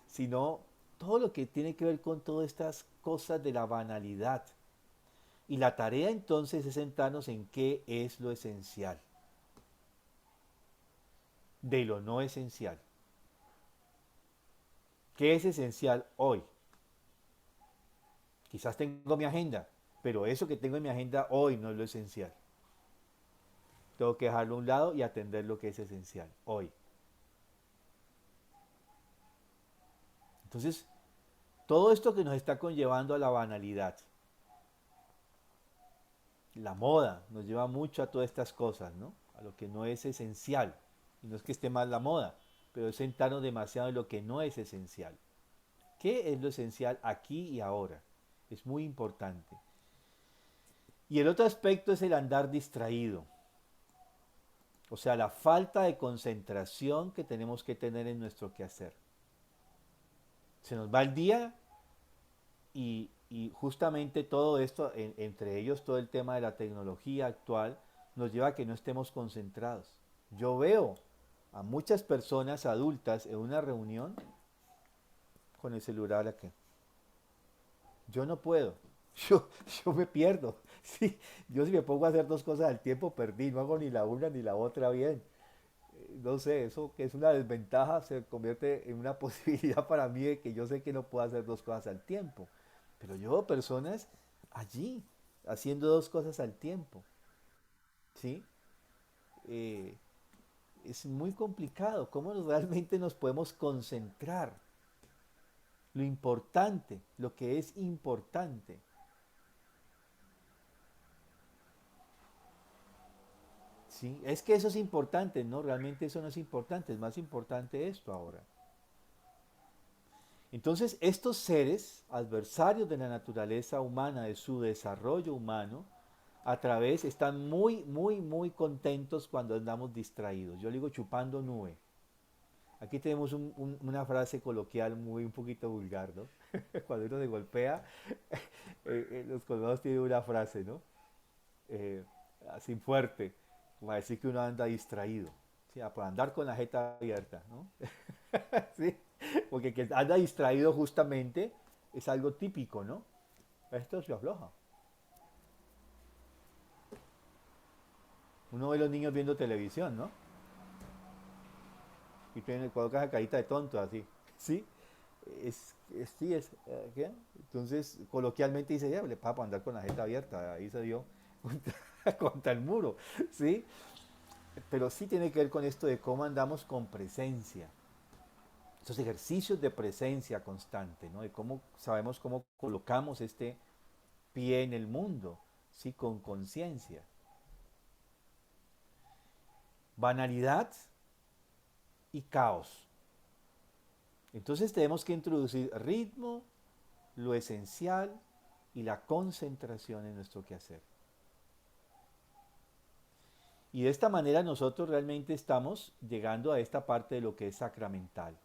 S3: sino todo lo que tiene que ver con todas estas cosas de la banalidad. Y la tarea entonces es sentarnos en qué es lo esencial, de lo no esencial. ¿Qué es esencial hoy? Quizás tengo mi agenda, pero eso que tengo en mi agenda hoy no es lo esencial. Tengo que dejarlo a un lado y atender lo que es esencial hoy. Entonces, todo esto que nos está conllevando a la banalidad, la moda nos lleva mucho a todas estas cosas, ¿no? A lo que no es esencial. Y no es que esté mal la moda, pero es sentarnos demasiado en lo que no es esencial. ¿Qué es lo esencial aquí y ahora? Es muy importante. Y el otro aspecto es el andar distraído. O sea, la falta de concentración que tenemos que tener en nuestro quehacer. Se nos va el día y justamente todo esto, entre ellos todo el tema de la tecnología actual, nos lleva a que no estemos concentrados. Yo veo a muchas personas adultas en una reunión con el celular aquí. Yo no puedo. Yo me pierdo. Sí, yo si me pongo a hacer dos cosas al tiempo, perdí. No hago ni la una ni la otra bien. No sé, eso que es una desventaja se convierte en una posibilidad para mí de que yo sé que no puedo hacer dos cosas al tiempo. Pero yo veo personas allí haciendo dos cosas al tiempo. ¿Sí? Eh, es muy complicado. ¿Cómo realmente nos podemos concentrar? Lo importante, lo que es importante. ¿Sí? Es que eso es importante, no, realmente eso no es importante, es más importante esto ahora. Entonces, estos seres, adversarios de la naturaleza humana, de su desarrollo humano, a través, están muy, muy, muy contentos cuando andamos distraídos. Yo le digo chupando nube. Aquí tenemos una frase coloquial muy un poquito vulgar, ¿no? Cuando uno se golpea, los colombianos tienen una frase, ¿no? Eh, Así fuerte, como a decir que uno anda distraído, ¿sí? Por andar con la jeta abierta, ¿no? ¿Sí? Porque que anda distraído justamente es algo típico, ¿no? Esto se afloja. Uno ve a los niños viendo televisión, ¿no? Y tienen coloca esa carita de tonto así, ¿sí? Sí, ¿qué? Entonces, coloquialmente dice, ya, le pasa para andar con la jeta abierta, ahí se dio contra el muro, ¿sí? Pero sí tiene que ver con esto de cómo andamos con presencia, esos ejercicios de presencia constante, ¿no? De cómo sabemos cómo colocamos este pie en el mundo, ¿sí? Con conciencia. Banalidad y caos. Entonces tenemos que introducir ritmo, lo esencial y la concentración en nuestro quehacer. Y de esta manera nosotros realmente estamos llegando a esta parte de lo que es sacramental.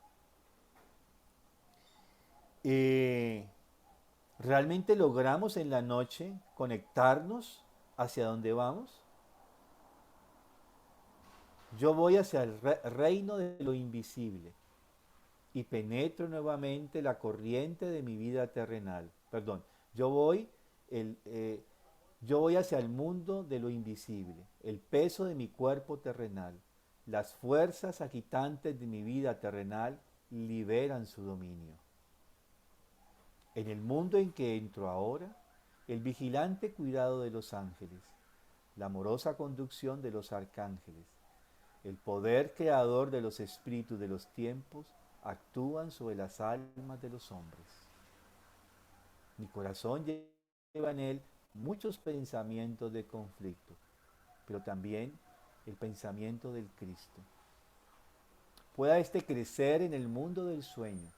S3: Eh, ¿Realmente logramos en la noche conectarnos hacia dónde vamos? Yo voy hacia el reino de lo invisible y penetro nuevamente la corriente de mi vida terrenal. Perdón, yo voy, el, yo voy hacia el mundo de lo invisible, el peso de mi cuerpo terrenal. Las fuerzas agitantes de mi vida terrenal liberan su dominio. En el mundo en que entro ahora, el vigilante cuidado de los ángeles, la amorosa conducción de los arcángeles, el poder creador de los espíritus de los tiempos actúan sobre las almas de los hombres. Mi corazón lleva en él muchos pensamientos de conflicto, pero también el pensamiento del Cristo. Pueda éste crecer en el mundo del sueño,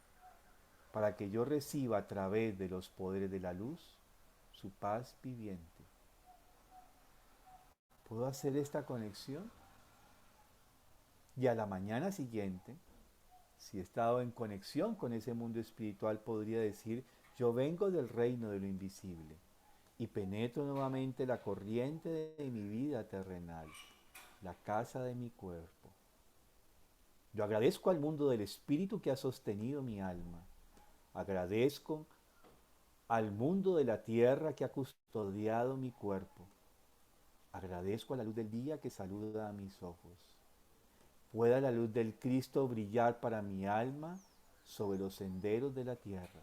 S3: para que yo reciba a través de los poderes de la luz su paz viviente. ¿Puedo hacer esta conexión? Y a la mañana siguiente, si he estado en conexión con ese mundo espiritual, podría decir, yo vengo del reino de lo invisible y penetro nuevamente la corriente de mi vida terrenal, la casa de mi cuerpo. Yo agradezco al mundo del espíritu que ha sostenido mi alma. Agradezco al mundo de la tierra que ha custodiado mi cuerpo. Agradezco a la luz del día que saluda a mis ojos. Pueda la luz del Cristo brillar para mi alma sobre los senderos de la tierra.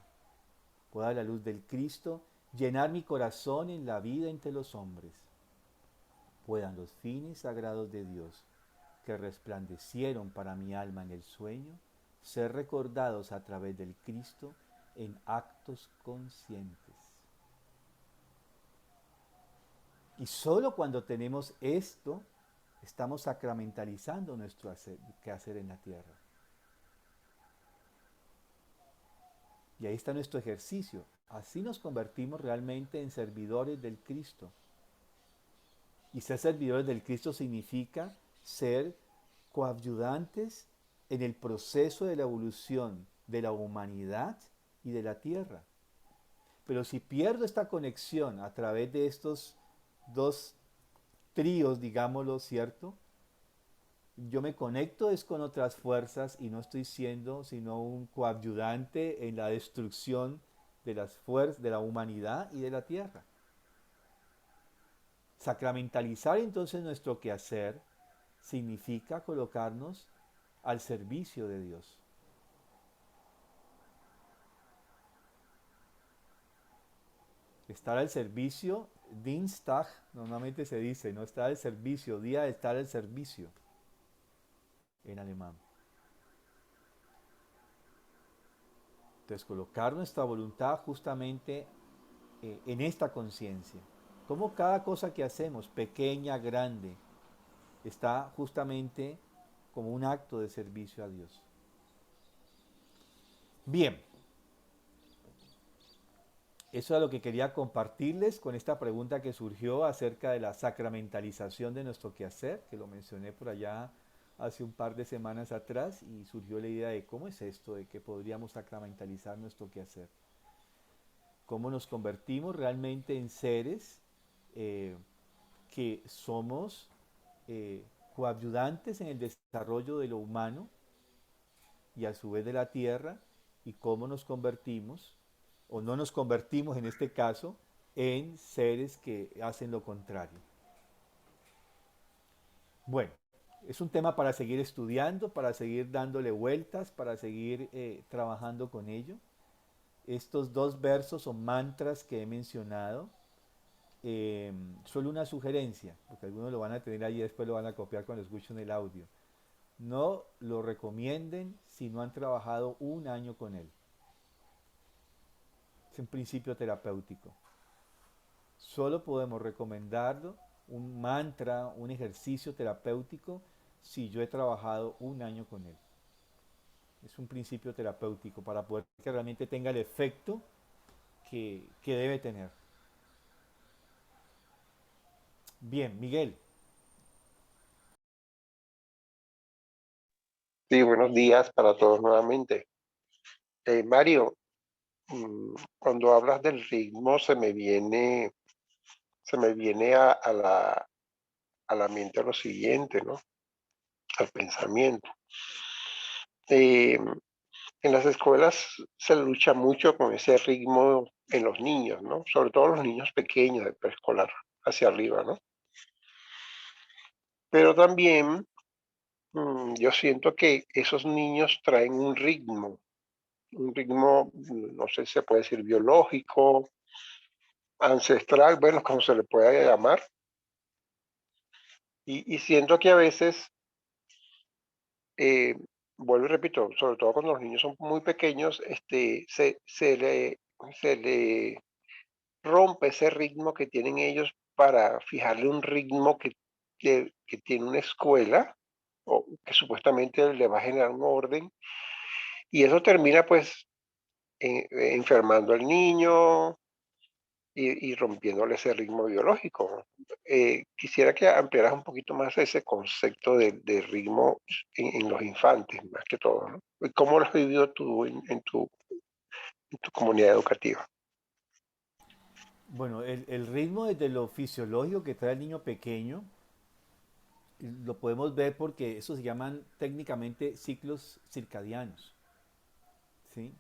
S3: Pueda la luz del Cristo llenar mi corazón en la vida entre los hombres. Puedan los fines sagrados de Dios que resplandecieron para mi alma en el sueño ser recordados a través del Cristo en actos conscientes. Y solo cuando tenemos esto, estamos sacramentalizando nuestro quehacer en la tierra. Y ahí está nuestro ejercicio. Así nos convertimos realmente en servidores del Cristo. Y ser servidores del Cristo significa ser coadyuvantes en el proceso de la evolución de la humanidad y de la tierra. Pero si pierdo esta conexión a través de estos dos tríos, digámoslo, ¿cierto? Yo me conecto es con otras fuerzas y no estoy siendo sino un coadyuvante en la destrucción de las fuerzas de la humanidad y de la tierra. Sacramentalizar entonces nuestro quehacer significa colocarnos al servicio de Dios. Estar al servicio, Dienstag, normalmente se dice, no estar al servicio, día de estar al servicio, en alemán. Entonces, colocar nuestra voluntad justamente en esta conciencia. Como cada cosa que hacemos, pequeña, grande, está justamente como un acto de servicio a Dios. Bien, eso es lo que quería compartirles con esta pregunta que surgió acerca de la sacramentalización de nuestro quehacer, que lo mencioné por allá hace un par de semanas atrás y surgió la idea de cómo es esto, de que podríamos sacramentalizar nuestro quehacer. Cómo nos convertimos realmente en seres que somos coayudantes en el desarrollo de lo humano y a su vez de la tierra, y cómo nos convertimos, o no nos convertimos en este caso, en seres que hacen lo contrario. Bueno, es un tema para seguir estudiando, para seguir dándole vueltas, para seguir trabajando con ello. Estos dos versos o mantras que he mencionado, solo una sugerencia, porque algunos lo van a tener ahí y después lo van a copiar cuando escuchen el audio. No lo recomienden si no han trabajado un año con él. Es un principio terapéutico. Solo podemos recomendarlo, un mantra, un ejercicio terapéutico, si yo he trabajado un año con él. Es un principio terapéutico para poder que realmente tenga el efecto que debe tener. Bien, Miguel.
S4: Sí, buenos días para todos nuevamente. Mario, cuando hablas del ritmo se me viene a la mente lo siguiente, ¿no? Al pensamiento. Eh, en las escuelas se lucha mucho con ese ritmo en los niños, ¿no? Sobre todo los niños pequeños de preescolar hacia arriba, ¿no? Pero también yo siento que esos niños traen un ritmo, no sé si se puede decir biológico, ancestral, bueno, como se le pueda llamar, y siento que a veces, eh, vuelvo y repito, sobre todo cuando los niños son muy pequeños, se le rompe ese ritmo que tienen ellos para fijarle un ritmo que tiene una escuela, o que supuestamente le va a generar un orden, y eso termina pues enfermando al niño, y rompiéndole ese ritmo biológico. Quisiera que ampliaras un poquito más ese concepto de ritmo en los infantes, más que todo, ¿no? ¿Y cómo lo has vivido tú en tu comunidad educativa?
S3: Bueno, el ritmo desde lo fisiológico que trae el niño pequeño lo podemos ver porque eso se llaman técnicamente ciclos circadianos, ¿sí?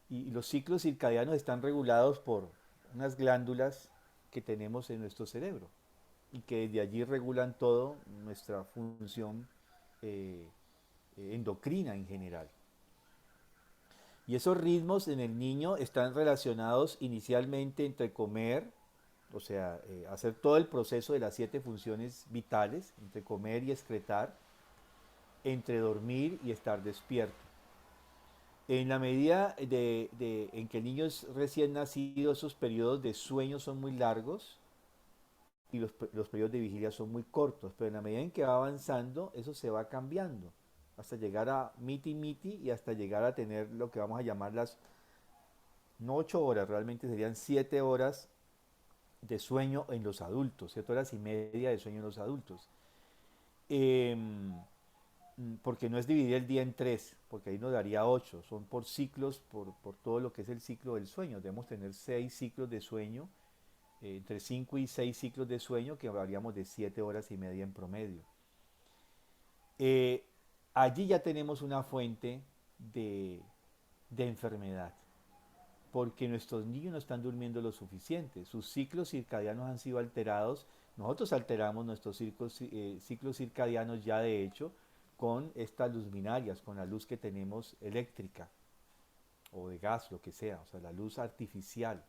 S3: Y los ciclos circadianos están regulados por unas glándulas que tenemos en nuestro cerebro y que desde allí regulan todo nuestra función eh, endocrina en general. Y esos ritmos en el niño están relacionados inicialmente entre comer, o sea, hacer todo el proceso de las 7 funciones vitales, entre comer y excretar, entre dormir y estar despierto. En la medida en que el niño es recién nacido, esos periodos de sueño son muy largos y los periodos de vigilia son muy cortos, pero en la medida en que va avanzando, eso se va cambiando hasta llegar a miti y hasta llegar a tener lo que vamos a llamar las, no 8 horas, realmente serían 7 horas de sueño en los adultos, 7 horas y media de sueño en los adultos. Porque no es dividir el día en 3, porque ahí nos daría 8, son por ciclos, por todo lo que es el ciclo del sueño. Debemos tener 6 ciclos de sueño, entre 5 y 6 ciclos de sueño, que hablaríamos de 7 horas y media en promedio. Allí ya tenemos una fuente de enfermedad, porque nuestros niños no están durmiendo lo suficiente, sus ciclos circadianos han sido alterados, nosotros alteramos nuestros ciclos circadianos ya de hecho con estas luminarias, con la luz que tenemos eléctrica o de gas, lo que sea, o sea, la luz artificial.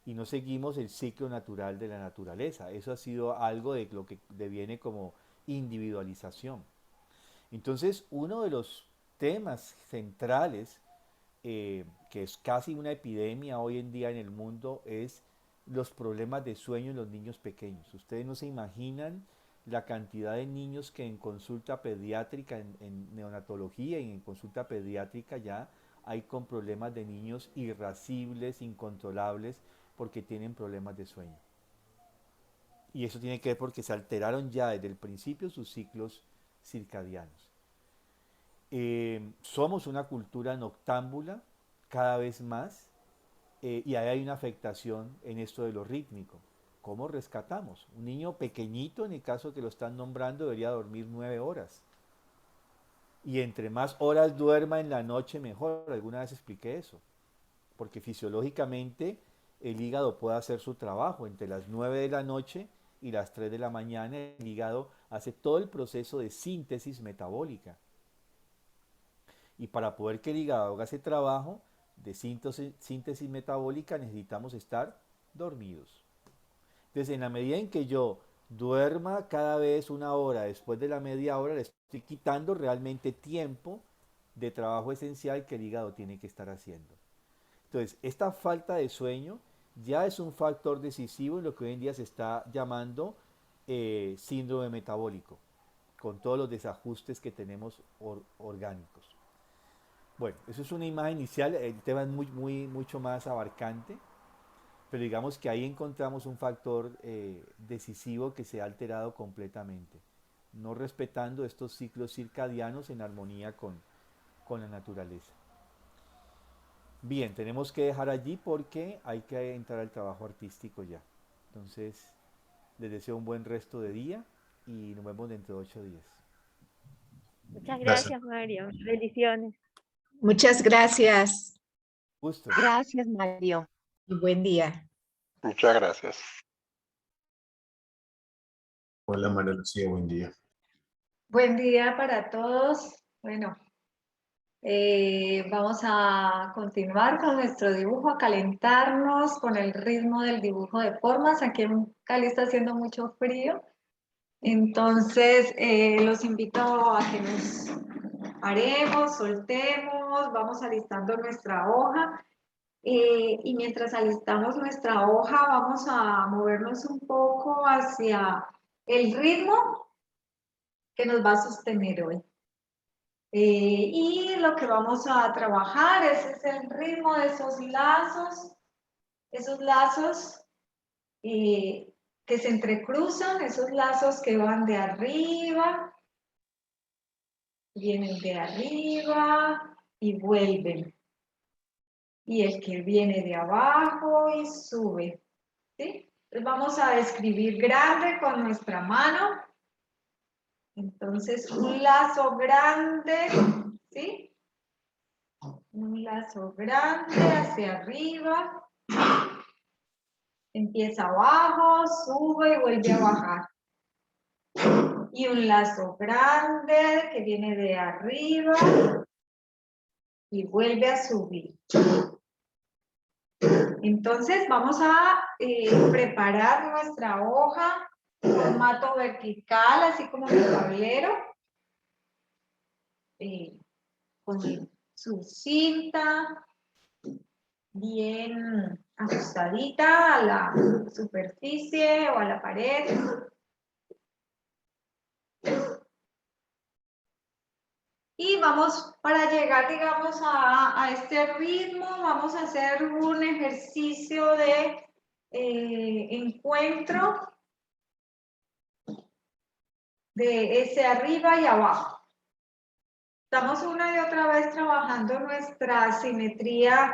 S3: Y no seguimos el ciclo natural de la naturaleza. Eso ha sido algo de lo que deviene como individualización. Entonces, uno de los temas centrales, que es casi una epidemia hoy en día en el mundo, es los problemas de sueño en los niños pequeños. Ustedes no se imaginan la cantidad de niños que en consulta pediátrica, en neonatología y en consulta pediátrica ya hay con problemas de niños irascibles, incontrolables, porque tienen problemas de sueño. Y eso tiene que ver porque se alteraron ya desde el principio sus ciclos circadianos. Somos una cultura noctámbula cada vez más, y ahí hay una afectación en esto de lo rítmico. ¿Cómo rescatamos? Un niño pequeñito, en el caso que lo están nombrando, debería dormir 9 horas. Y entre más horas duerma en la noche, mejor. Alguna vez expliqué eso. Porque fisiológicamente el hígado puede hacer su trabajo. Entre las 9 de la noche y las 3 de la mañana, el hígado hace todo el proceso de síntesis metabólica. Y para poder que el hígado haga ese trabajo de síntesis metabólica, necesitamos estar dormidos. Entonces, en la medida en que yo duerma cada vez 1 hora después de la media hora, le estoy quitando realmente tiempo de trabajo esencial que el hígado tiene que estar haciendo. Entonces, esta falta de sueño ya es un factor decisivo en lo que hoy en día se está llamando síndrome metabólico, con todos los desajustes que tenemos orgánicos. Bueno, eso es una imagen inicial, el tema es mucho más abarcante, pero digamos que ahí encontramos un factor decisivo que se ha alterado completamente, no respetando estos ciclos circadianos en armonía con la naturaleza. Bien, tenemos que dejar allí porque hay que entrar al trabajo artístico ya. Entonces, les deseo un buen resto de día y nos vemos dentro de 8 días.
S5: Muchas
S1: Gracias.
S5: gracias, Mario. Bendiciones.
S6: Muchas gracias
S3: Gusto.
S7: Gracias, Mario.
S6: y buen día.
S4: Muchas gracias.
S1: Hola María Lucía, buen día.
S8: Buen día para todos. Bueno, vamos a continuar con nuestro dibujo, a calentarnos con el ritmo del dibujo de formas. Aquí en Cali está haciendo mucho frío, entonces los invito a que nos paremos, soltemos, vamos alistando nuestra hoja. Y mientras alistamos nuestra hoja, vamos a movernos un poco hacia el ritmo que nos va a sostener hoy. Y lo que vamos a trabajar es el ritmo de esos lazos que se entrecruzan, esos lazos que van de arriba, vienen de arriba y vuelven. Y el que viene de abajo y sube, ¿sí? Entonces vamos a escribir grande con nuestra mano. Entonces, un lazo grande, ¿sí? Un lazo grande hacia arriba. Empieza abajo, sube y vuelve a bajar. Y un lazo grande que viene de arriba y vuelve a subir. Entonces vamos a preparar nuestra hoja en formato vertical, así como el tablero, con su cinta bien ajustadita a la superficie o a la pared. Y vamos, para llegar, digamos, a este ritmo, vamos a hacer un ejercicio de encuentro de ese arriba y abajo. Estamos una y otra vez trabajando nuestra simetría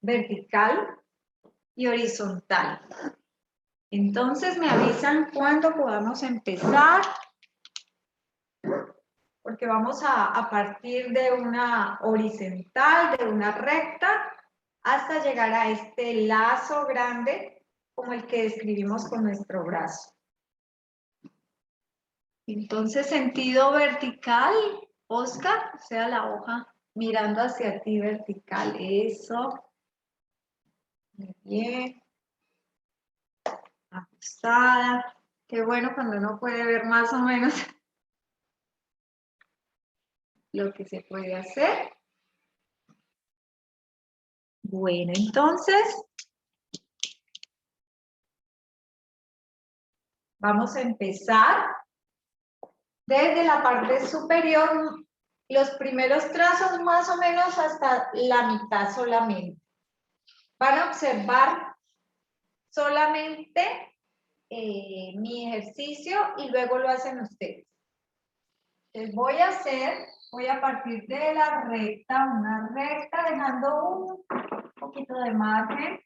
S8: vertical y horizontal. Entonces me avisan cuando podamos empezar, porque vamos a partir de una horizontal, de una recta, hasta llegar a este lazo grande, como el que describimos con nuestro brazo. Entonces, sentido vertical, Oscar, o sea, la hoja mirando hacia ti vertical, eso. Muy bien. Ajustada. Qué bueno cuando uno puede ver más o menos lo que se puede hacer. Bueno, entonces vamos a empezar desde la parte superior, los primeros trazos más o menos hasta la mitad solamente. Van a observar solamente mi ejercicio y luego lo hacen ustedes. Entonces voy a partir de la recta, una recta, dejando un poquito de margen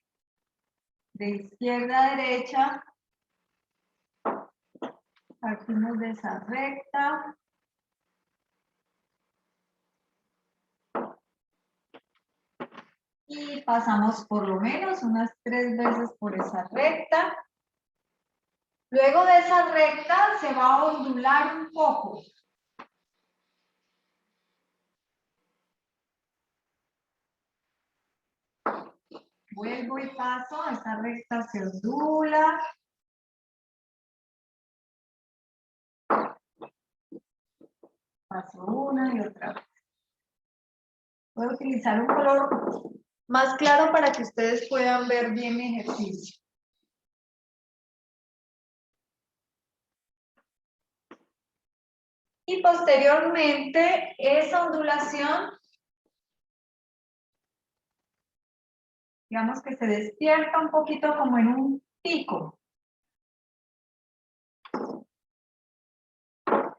S8: de izquierda a derecha. Partimos de esa recta. Y pasamos por lo menos unas 3 veces por esa recta. Luego de esa recta se va a ondular un poco. Vuelvo y paso, esa recta se ondula. Paso una y otra vez. Voy a utilizar un color más claro para que ustedes puedan ver bien mi ejercicio. Y posteriormente, esa ondulación, digamos que se despierta un poquito como en un pico.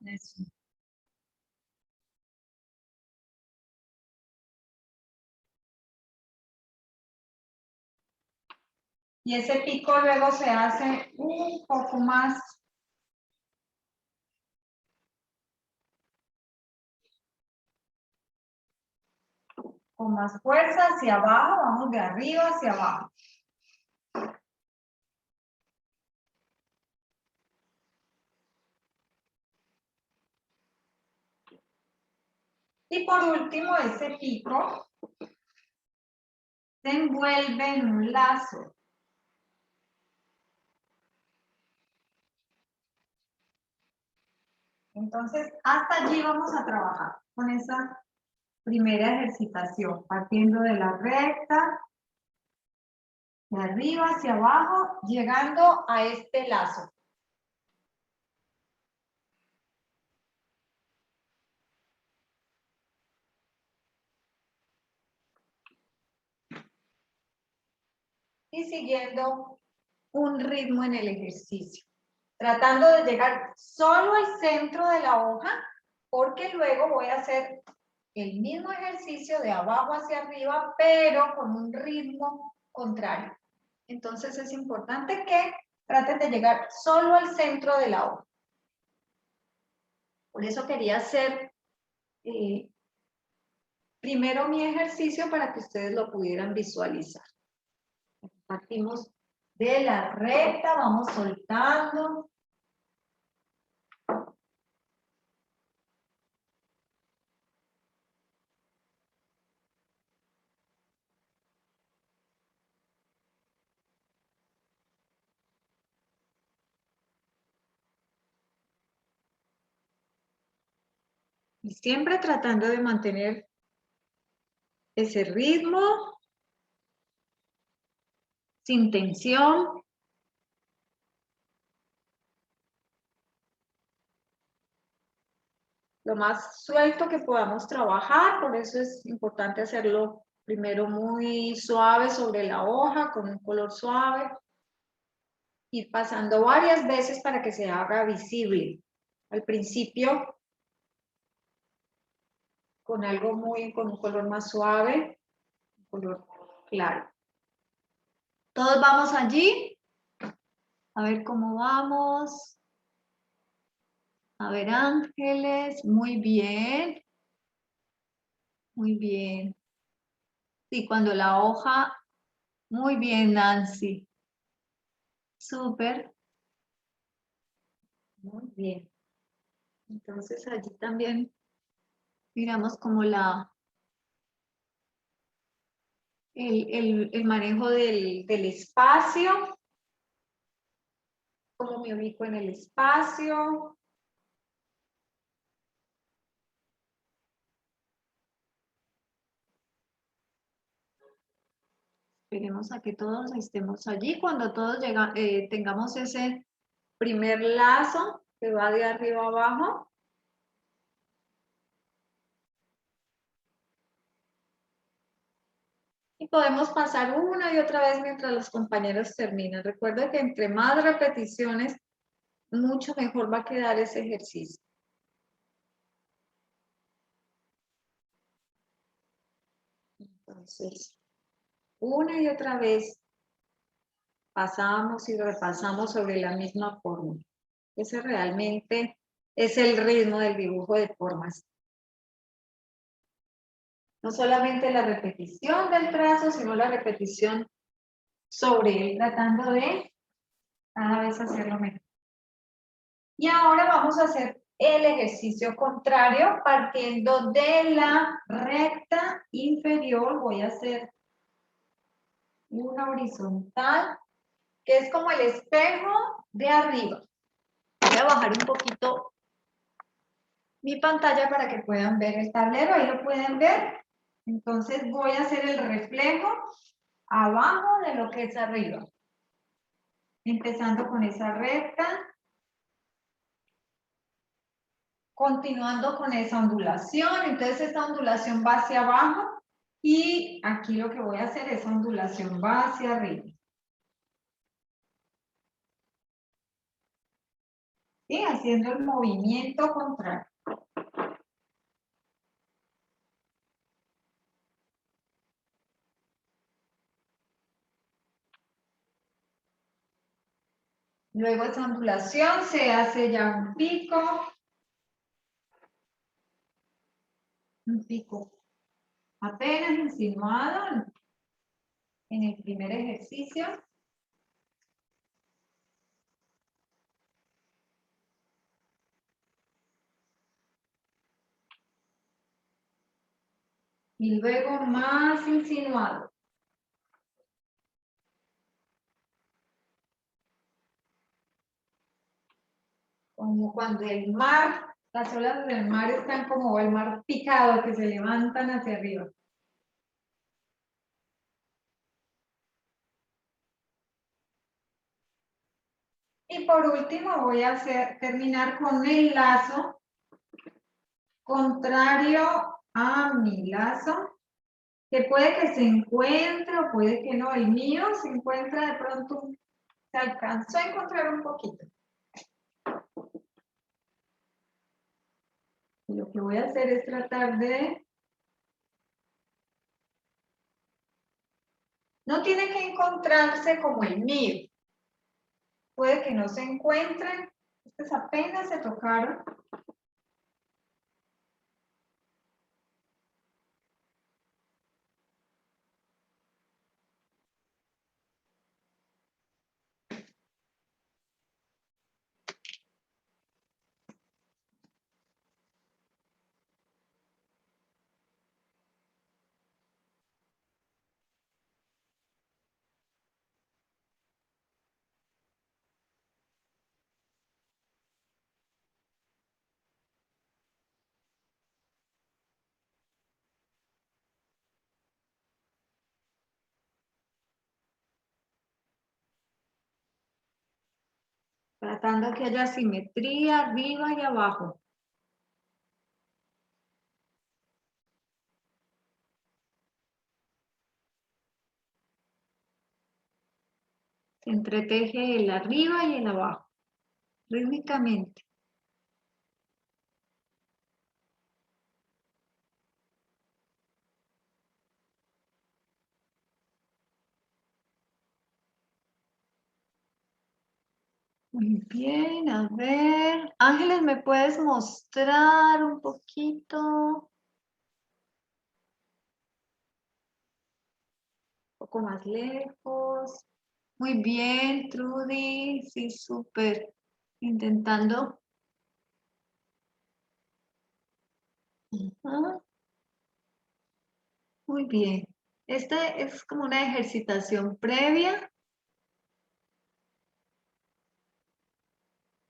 S8: Eso. Y ese pico luego se hace un poco más con más fuerza hacia abajo, vamos de arriba hacia abajo. Y por último, ese pico se envuelve en un lazo. Entonces, hasta allí vamos a trabajar con esa primera ejercitación, partiendo de la recta, de arriba hacia abajo, llegando a este lazo. Y siguiendo un ritmo en el ejercicio, tratando de llegar solo al centro de la hoja, porque luego voy a hacer el mismo ejercicio de abajo hacia arriba, pero con un ritmo contrario. Entonces es importante que traten de llegar solo al centro de la hoja. Por eso quería hacer primero mi ejercicio para que ustedes lo pudieran visualizar. Partimos de la recta, vamos soltando. Y siempre tratando de mantener ese ritmo, sin tensión. Lo más suelto que podamos trabajar, por eso es importante hacerlo primero muy suave sobre la hoja, con un color suave. Ir pasando varias veces para que se haga visible. Al principio, con un color más suave, un color claro. Todos vamos allí. A ver cómo vamos. A ver, Ángeles, muy bien. Muy bien. Sí, cuando la hoja, muy bien, Nancy. Súper. Muy bien. Entonces allí también miramos como el manejo del espacio. Cómo me ubico en el espacio. Esperemos a que todos estemos allí. Cuando todos tengamos ese primer lazo que va de arriba a abajo. Y podemos pasar una y otra vez mientras los compañeros terminan. Recuerda que entre más repeticiones, mucho mejor va a quedar ese ejercicio. Entonces, una y otra vez pasamos y repasamos sobre la misma forma. Ese realmente es el ritmo del dibujo de formas. No solamente la repetición del trazo, sino la repetición sobre él, tratando de cada vez hacerlo mejor. Y ahora vamos a hacer el ejercicio contrario, partiendo de la recta inferior. Voy a hacer una horizontal, que es como el espejo de arriba. Voy a bajar un poquito mi pantalla para que puedan ver el tablero. Ahí lo pueden ver. Entonces voy a hacer el reflejo abajo de lo que es arriba. Empezando con esa recta. Continuando con esa ondulación. Entonces esta ondulación va hacia abajo. Y aquí lo que voy a hacer es ondulación va hacia arriba. ¿Sí? Haciendo el movimiento contrario. Luego esa ondulación se hace ya un pico. Un pico apenas insinuado en el primer ejercicio. Y luego más insinuado. Como cuando el mar, las olas del mar están como el mar picado, que se levantan hacia arriba. Y por último voy a terminar con el lazo contrario a mi lazo, que puede que se encuentre o puede que no. El mío se encuentra de pronto, se alcanzó a encontrar un poquito. Y lo que voy a hacer es tratar de... No tiene que encontrarse como el mío. Puede que no se encuentren. Estos apenas se tocaron. tratando que haya simetría arriba y abajo. Se entreteje el arriba y el abajo, rítmicamente. Muy bien, a ver. Ángeles, ¿me puedes mostrar un poquito? Un poco más lejos. Muy bien, Trudy. Sí, súper. Intentando. Ajá. Muy bien. Este es como una ejercitación previa.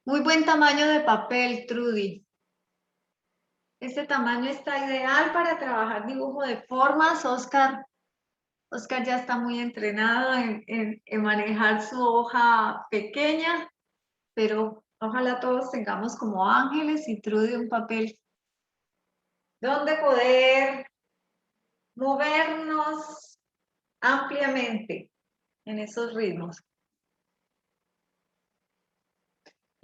S8: Muy buen tamaño de papel, Trudy. Este tamaño está ideal para trabajar dibujo de formas. Oscar ya está muy entrenado en manejar su hoja pequeña, pero ojalá todos tengamos como Ángeles y Trudy un papel donde poder movernos ampliamente en esos ritmos.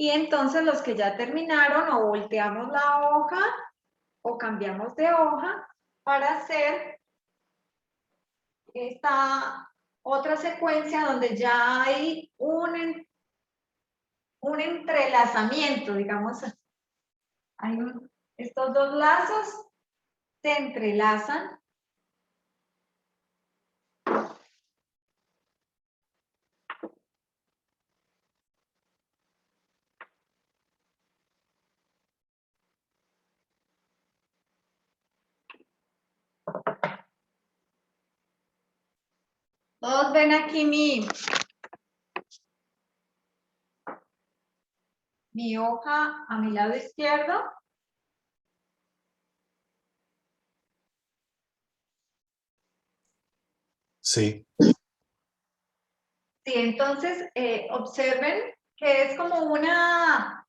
S8: Y entonces los que ya terminaron, o volteamos la hoja o cambiamos de hoja para hacer esta otra secuencia donde ya hay un entrelazamiento, digamos. Estos dos lazos se entrelazan. Todos ven aquí mi hoja a mi lado izquierdo.
S1: Sí.
S8: Sí, entonces observen que es como una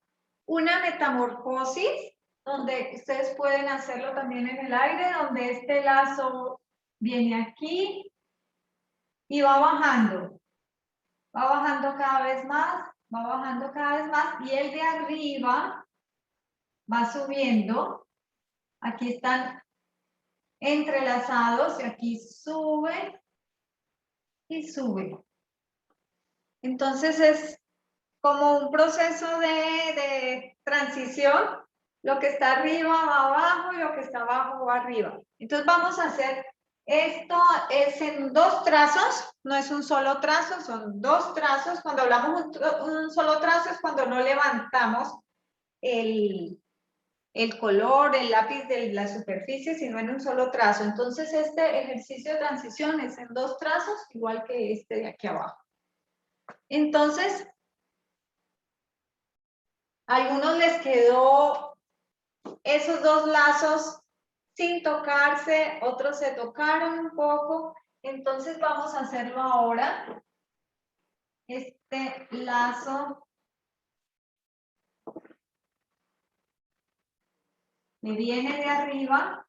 S8: metamorfosis donde ustedes pueden hacerlo también en el aire, donde este lazo viene aquí y va bajando cada vez más, va bajando cada vez más, y el de arriba va subiendo. Aquí están entrelazados y aquí sube y sube. Entonces es como un proceso de transición. Lo que está arriba va abajo y lo que está abajo va arriba. Entonces vamos a hacer esto, es en dos trazos, no es un solo trazo, son dos trazos. Cuando hablamos un solo trazo es cuando no levantamos el color, el lápiz de la superficie, sino en un solo trazo. Entonces este ejercicio de transición es en dos trazos, igual que este de aquí abajo. Entonces, a algunos les quedó esos dos lazos sin tocarse, otros se tocaron un poco. Entonces vamos a hacerlo ahora. Este lazo me viene de arriba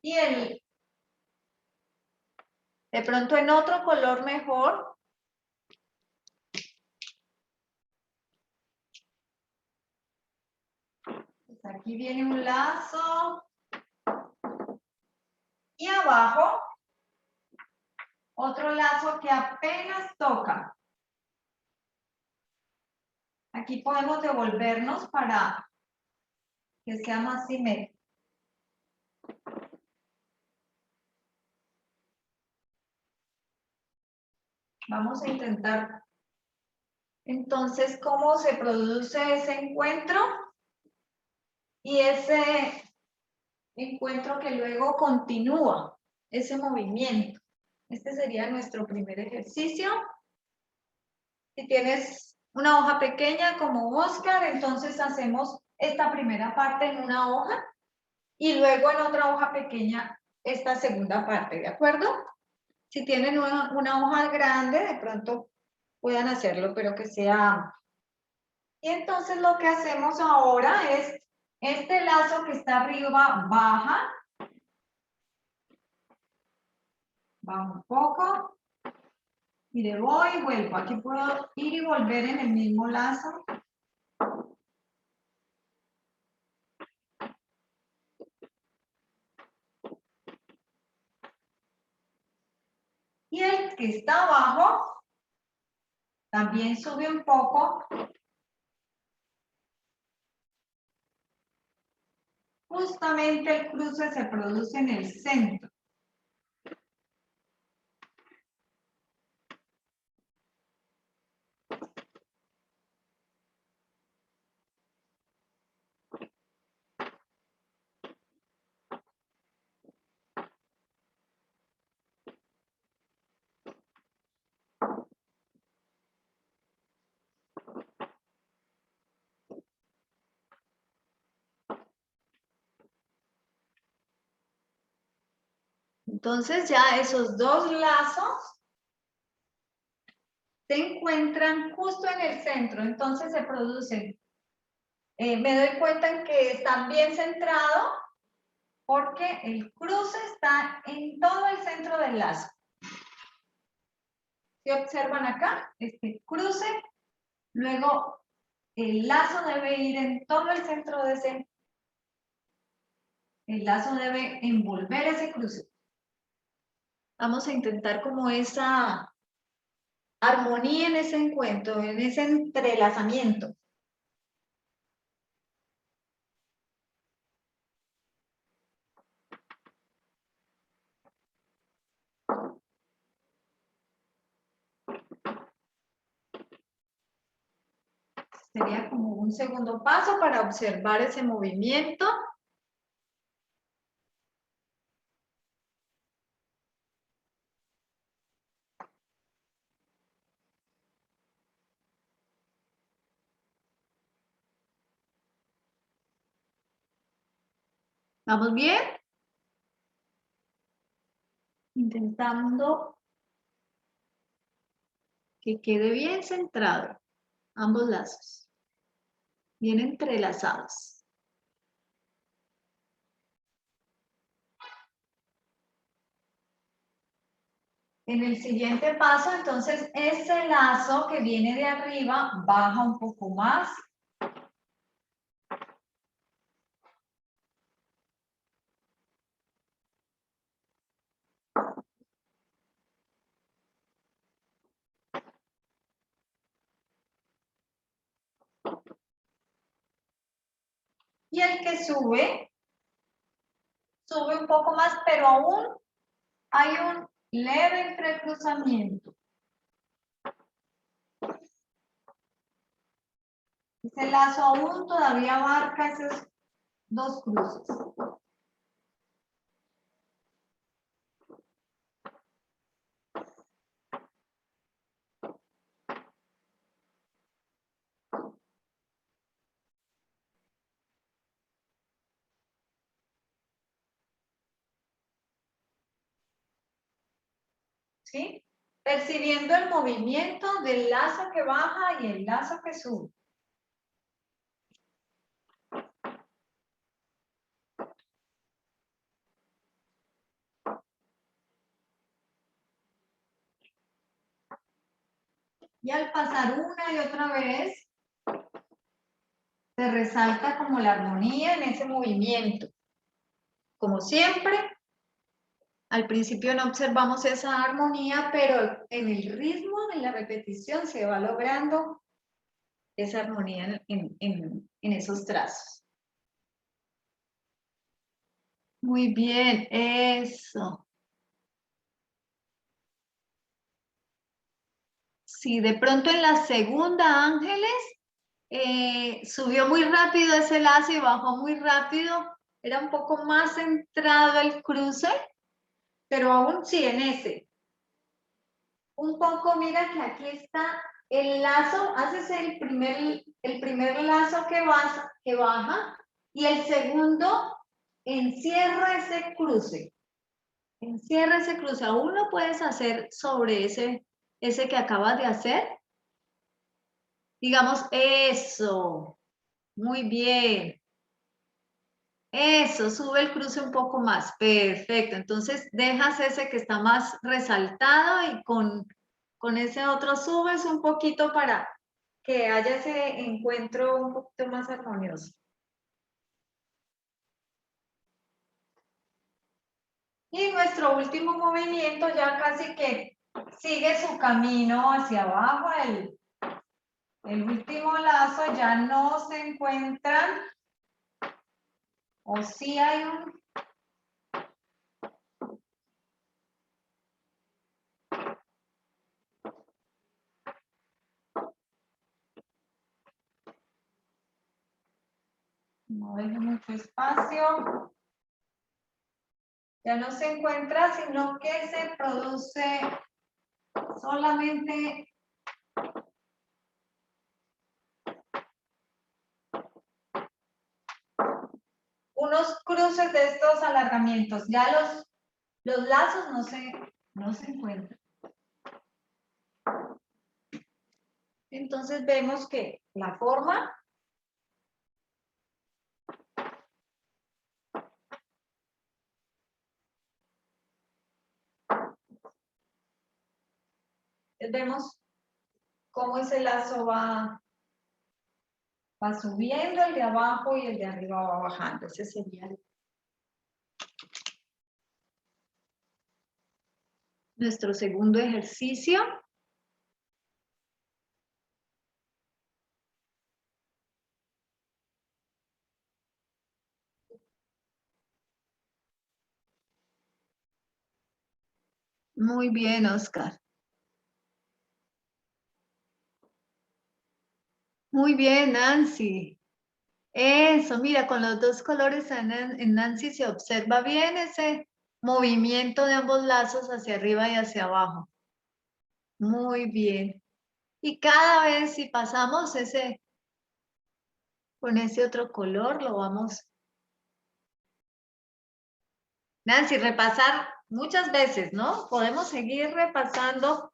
S8: y de pronto en otro color mejor. Pues aquí viene un lazo y abajo otro lazo que apenas toca. Aquí podemos devolvernos para que sea más simétrico. Vamos a intentar entonces cómo se produce ese encuentro y ese encuentro que luego continúa, ese movimiento. Este sería nuestro primer ejercicio. Si tienes una hoja pequeña como Oscar, entonces hacemos esta primera parte en una hoja y luego en otra hoja pequeña esta segunda parte, ¿de acuerdo? Si tienen una hoja grande, de pronto puedan hacerlo, pero que sea... Y entonces lo que hacemos ahora es, este lazo que está arriba baja un poco, y le voy y vuelvo. Aquí puedo ir y volver en el mismo lazo. Y el que está abajo también sube un poco. Justamente el cruce se produce en el centro. Entonces ya esos dos lazos se encuentran justo en el centro, entonces se producen. Me doy cuenta en que están bien centrados porque el cruce está en todo el centro del lazo. Si observan acá, este cruce, luego el lazo debe ir en todo el centro de ese. El lazo debe envolver ese cruce. Vamos a intentar como esa armonía en ese encuentro, en ese entrelazamiento. Sería como un segundo paso para observar ese movimiento. ¿Vamos bien? Intentando que quede bien centrado ambos lazos, bien entrelazados. En el siguiente paso, entonces, ese lazo que viene de arriba baja un poco más. Y el que sube un poco más, pero aún hay un leve entrecruzamiento. Ese lazo aún todavía abarca esos dos cruces. ¿Sí? Percibiendo el movimiento del lazo que baja y el lazo que sube. Y al pasar una y otra vez, se resalta como la armonía en ese movimiento. Como siempre, al principio no observamos esa armonía, pero en el ritmo de la repetición se va logrando esa armonía en esos trazos. Muy bien, eso. Sí, de pronto en la segunda, Ángeles, subió muy rápido ese lazo y bajó muy rápido. Era un poco más centrado el cruce, pero aún sí en ese. Un poco, mira que aquí está el lazo, haces el primer lazo que baja y el segundo encierra ese cruce. Encierra ese cruce. ¿Aún lo puedes hacer sobre ese que acabas de hacer? Digamos, eso. Muy bien. Eso, sube el cruce un poco más. Perfecto. Entonces, dejas ese que está más resaltado y con ese otro subes un poquito para que haya ese encuentro un poquito más armonioso. Y nuestro último movimiento ya casi que sigue su camino hacia abajo. El último lazo ya no se encuentran. O sí hay un... No dejo mucho espacio. Ya no se encuentra, sino que se produce solamente unos cruces de estos alargamientos. Ya los lazos no se encuentran. Entonces vemos que la forma vemos cómo ese lazo va subiendo, el de abajo y el de arriba va bajando. Ese sería nuestro segundo ejercicio. Muy bien, Oscar. Muy bien, Nancy. Eso, mira, con los dos colores en Nancy se observa bien ese movimiento de ambos lazos hacia arriba y hacia abajo. Muy bien. Y cada vez si pasamos con ese otro color, lo vamos, Nancy, repasar muchas veces, ¿no? Podemos seguir repasando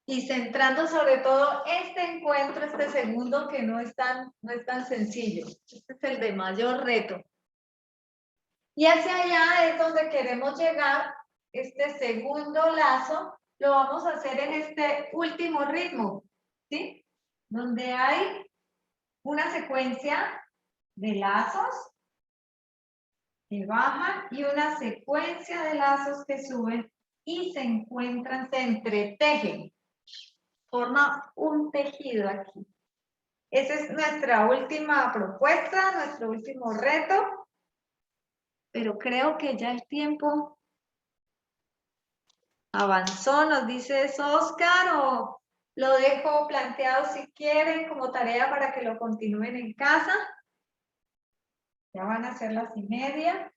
S8: y centrando sobre todo este encuentro, este segundo que no es tan sencillo. Este es el de mayor reto. Y hacia allá es donde queremos llegar. Este segundo lazo lo vamos a hacer en este último ritmo, ¿sí? Donde hay una secuencia de lazos que bajan y una secuencia de lazos que suben y se encuentran, se entretejen. Forma un tejido aquí. Esa es nuestra última propuesta, nuestro último reto. Pero creo que ya el tiempo avanzó, nos dice eso, Oscar, o lo dejo planteado si quieren como tarea para que lo continúen en casa. Ya van a ser las 1:30.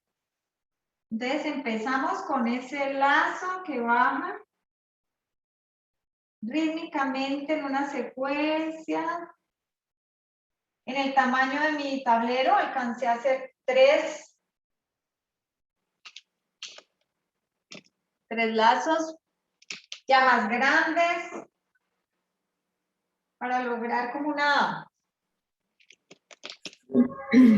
S8: Entonces empezamos con ese lazo que baja rítmicamente en una secuencia. En el tamaño de mi tablero alcancé a hacer tres lazos ya más grandes para lograr como una...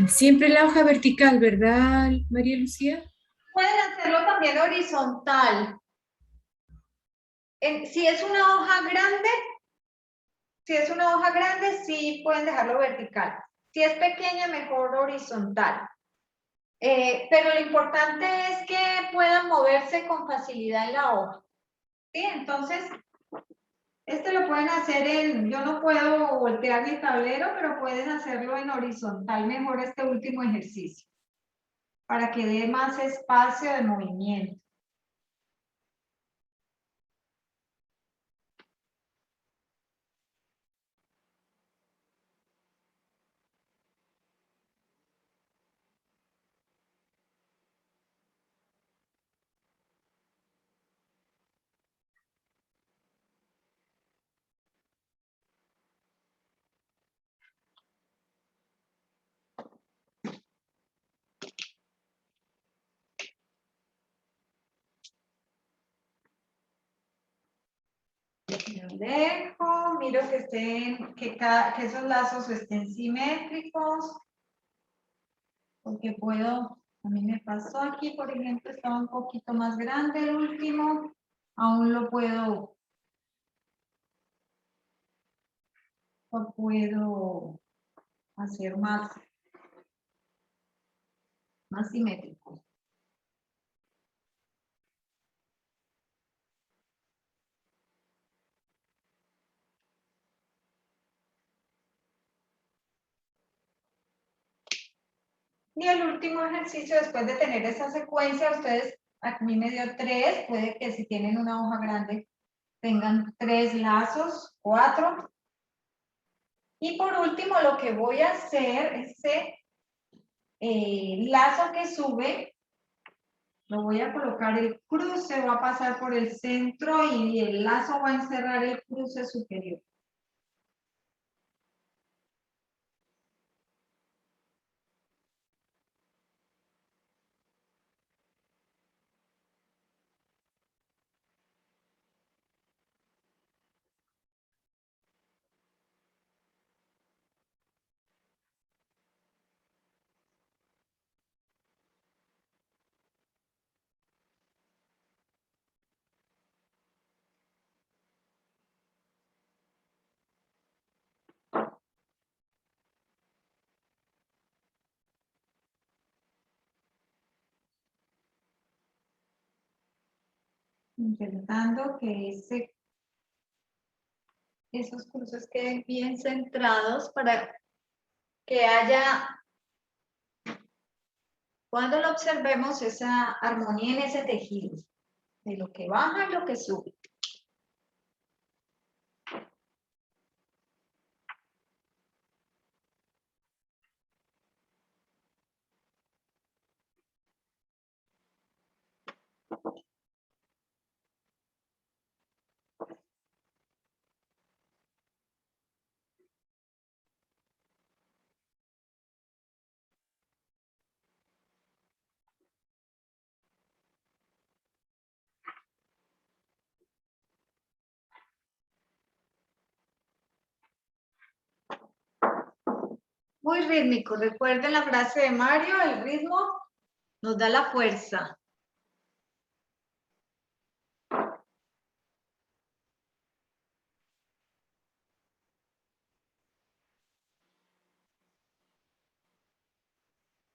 S2: Siempre la hoja vertical, ¿verdad, María Lucía?
S8: Pueden hacerlo también horizontal. Si es una hoja grande, sí pueden dejarlo vertical. Si es pequeña, mejor horizontal. Pero lo importante es que puedan moverse con facilidad en la hoja. ¿Sí? Entonces, este lo pueden hacer yo no puedo voltear mi tablero, pero pueden hacerlo en horizontal, mejor este último ejercicio, para que dé más espacio de movimiento. Los dejo, miro que que esos lazos estén simétricos, porque a mí me pasó aquí, por ejemplo, estaba un poquito más grande el último, aún lo puedo hacer más simétrico. Y el último ejercicio, después de tener esa secuencia, ustedes, a mí me dio 3, puede que si tienen una hoja grande tengan 3 lazos, 4. Y por último, lo que voy a hacer, ese lazo que sube, lo voy a colocar, el cruce va a pasar por el centro y el lazo va a encerrar el cruce superior. Intentando que esos cruces queden bien centrados para que haya, cuando lo observemos, esa armonía en ese tejido, de lo que baja y lo que sube. Muy rítmico. Recuerden la frase de Mario, el ritmo nos da la fuerza.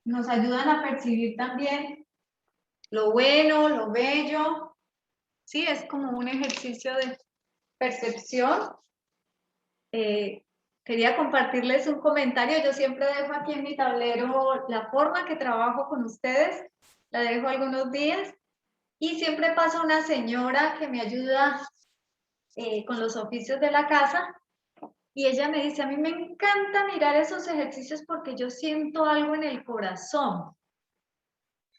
S8: Nos ayudan a percibir también lo bueno, lo bello. Sí, es como un ejercicio de percepción. Quería compartirles un comentario. Yo siempre dejo aquí en mi tablero la forma que trabajo con ustedes. La dejo algunos días. Y siempre pasa una señora que me ayuda con los oficios de la casa. Y ella me dice, a mí me encanta mirar esos ejercicios porque yo siento algo en el corazón.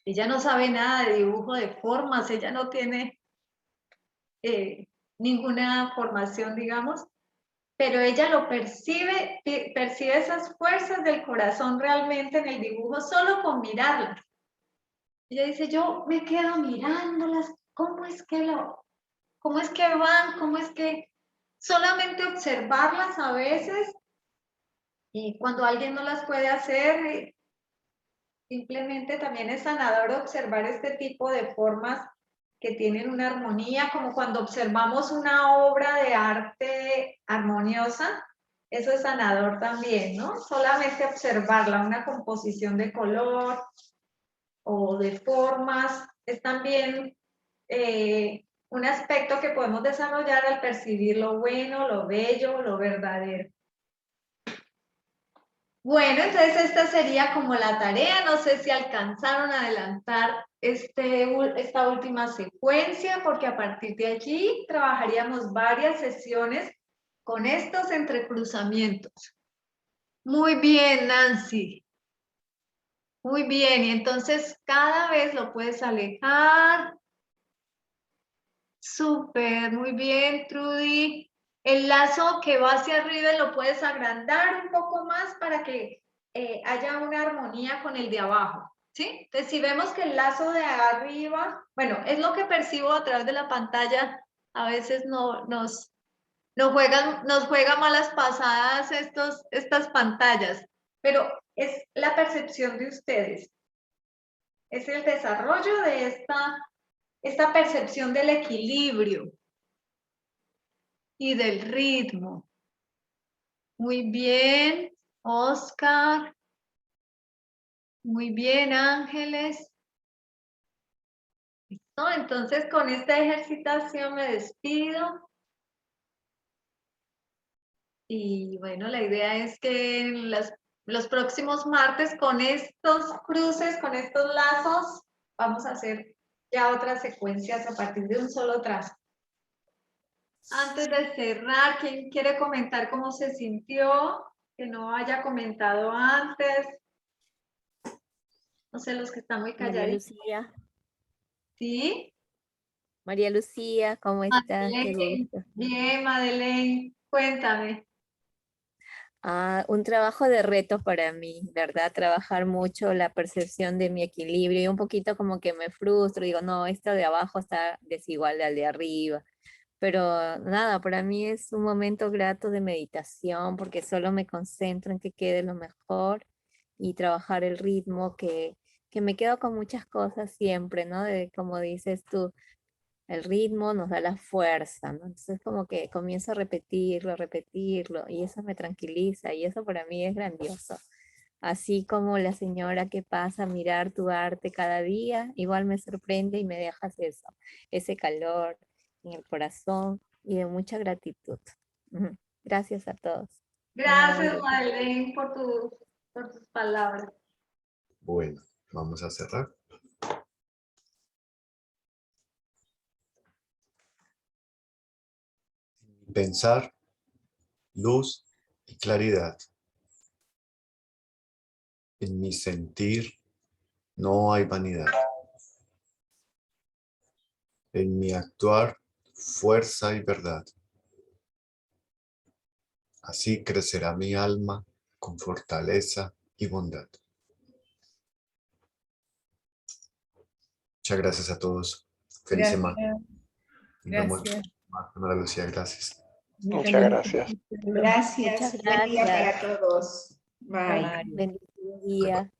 S8: Ella no sabe nada de dibujo de formas, ella no tiene ninguna formación, digamos, pero ella lo percibe esas fuerzas del corazón realmente en el dibujo solo con mirarlas. Ella dice, yo me quedo mirándolas, ¿cómo es que van? ¿Cómo es que solamente observarlas a veces? Y cuando alguien no las puede hacer, simplemente también es sanador observar este tipo de formas que tienen una armonía, como cuando observamos una obra de arte armoniosa, eso es sanador también, ¿no? Solamente observarla, una composición de color o de formas, es también un aspecto que podemos desarrollar al percibir lo bueno, lo bello, lo verdadero. Bueno, entonces esta sería como la tarea. No sé si alcanzaron a adelantar esta última secuencia, porque a partir de allí trabajaríamos varias sesiones con estos entrecruzamientos. Muy bien, Nancy. Muy bien, y entonces cada vez lo puedes alejar. Súper, muy bien, Trudy. El lazo que va hacia arriba lo puedes agrandar un poco más para que haya una armonía con el de abajo, ¿sí? Entonces, si vemos que el lazo de arriba, bueno, es lo que percibo a través de la pantalla, a veces no nos nos juega malas pasadas estas pantallas, pero es la percepción de ustedes. Es el desarrollo de esta percepción del equilibrio y del ritmo. Muy bien, Oscar. Muy bien, Ángeles. ¿No? Entonces, con esta ejercitación me despido. Y bueno, la idea es que en los próximos martes, con estos cruces, con estos lazos, vamos a hacer ya otras secuencias a partir de un solo trazo. Antes de cerrar, ¿quién quiere comentar cómo se sintió? Que no haya comentado antes. No sé, los que están muy
S5: María
S8: calladitos.
S5: Lucía.
S8: ¿Sí?
S5: María Lucía, ¿cómo estás? Qué
S8: Madeleine.
S5: gusto.
S8: Bien, Madeleine, cuéntame.
S5: Un trabajo de reto para mí, ¿verdad? Trabajar mucho la percepción de mi equilibrio y un poquito como que me frustro, digo, no, esto de abajo está desigual al de arriba. Pero nada, para mí es un momento grato de meditación porque solo me concentro en que quede lo mejor y trabajar el ritmo que me quedo con muchas cosas siempre, ¿no? De, como dices tú, el ritmo nos da la fuerza, ¿no? Entonces como que comienzo a repetirlo, y eso me tranquiliza, y eso para mí es grandioso. Así como la señora que pasa a mirar tu arte cada día, igual me sorprende y me dejas eso, ese calor en el corazón y de mucha gratitud. Ujú. Gracias a todos.
S8: Gracias, Madeleine, por tus palabras.
S1: Bueno, vamos a cerrar. Pensar, luz y claridad. En mi sentir no hay vanidad. En mi actuar, fuerza y verdad. Así crecerá mi alma con fortaleza y bondad. Muchas gracias a todos. Feliz semana. Nos vemos.
S2: Gracias.
S1: María Lucía, gracias.
S4: Muchas gracias.
S6: Gracias.
S5: Muchas
S6: Buen día
S5: gracias.
S6: para todos. Bye.
S5: Bendito día.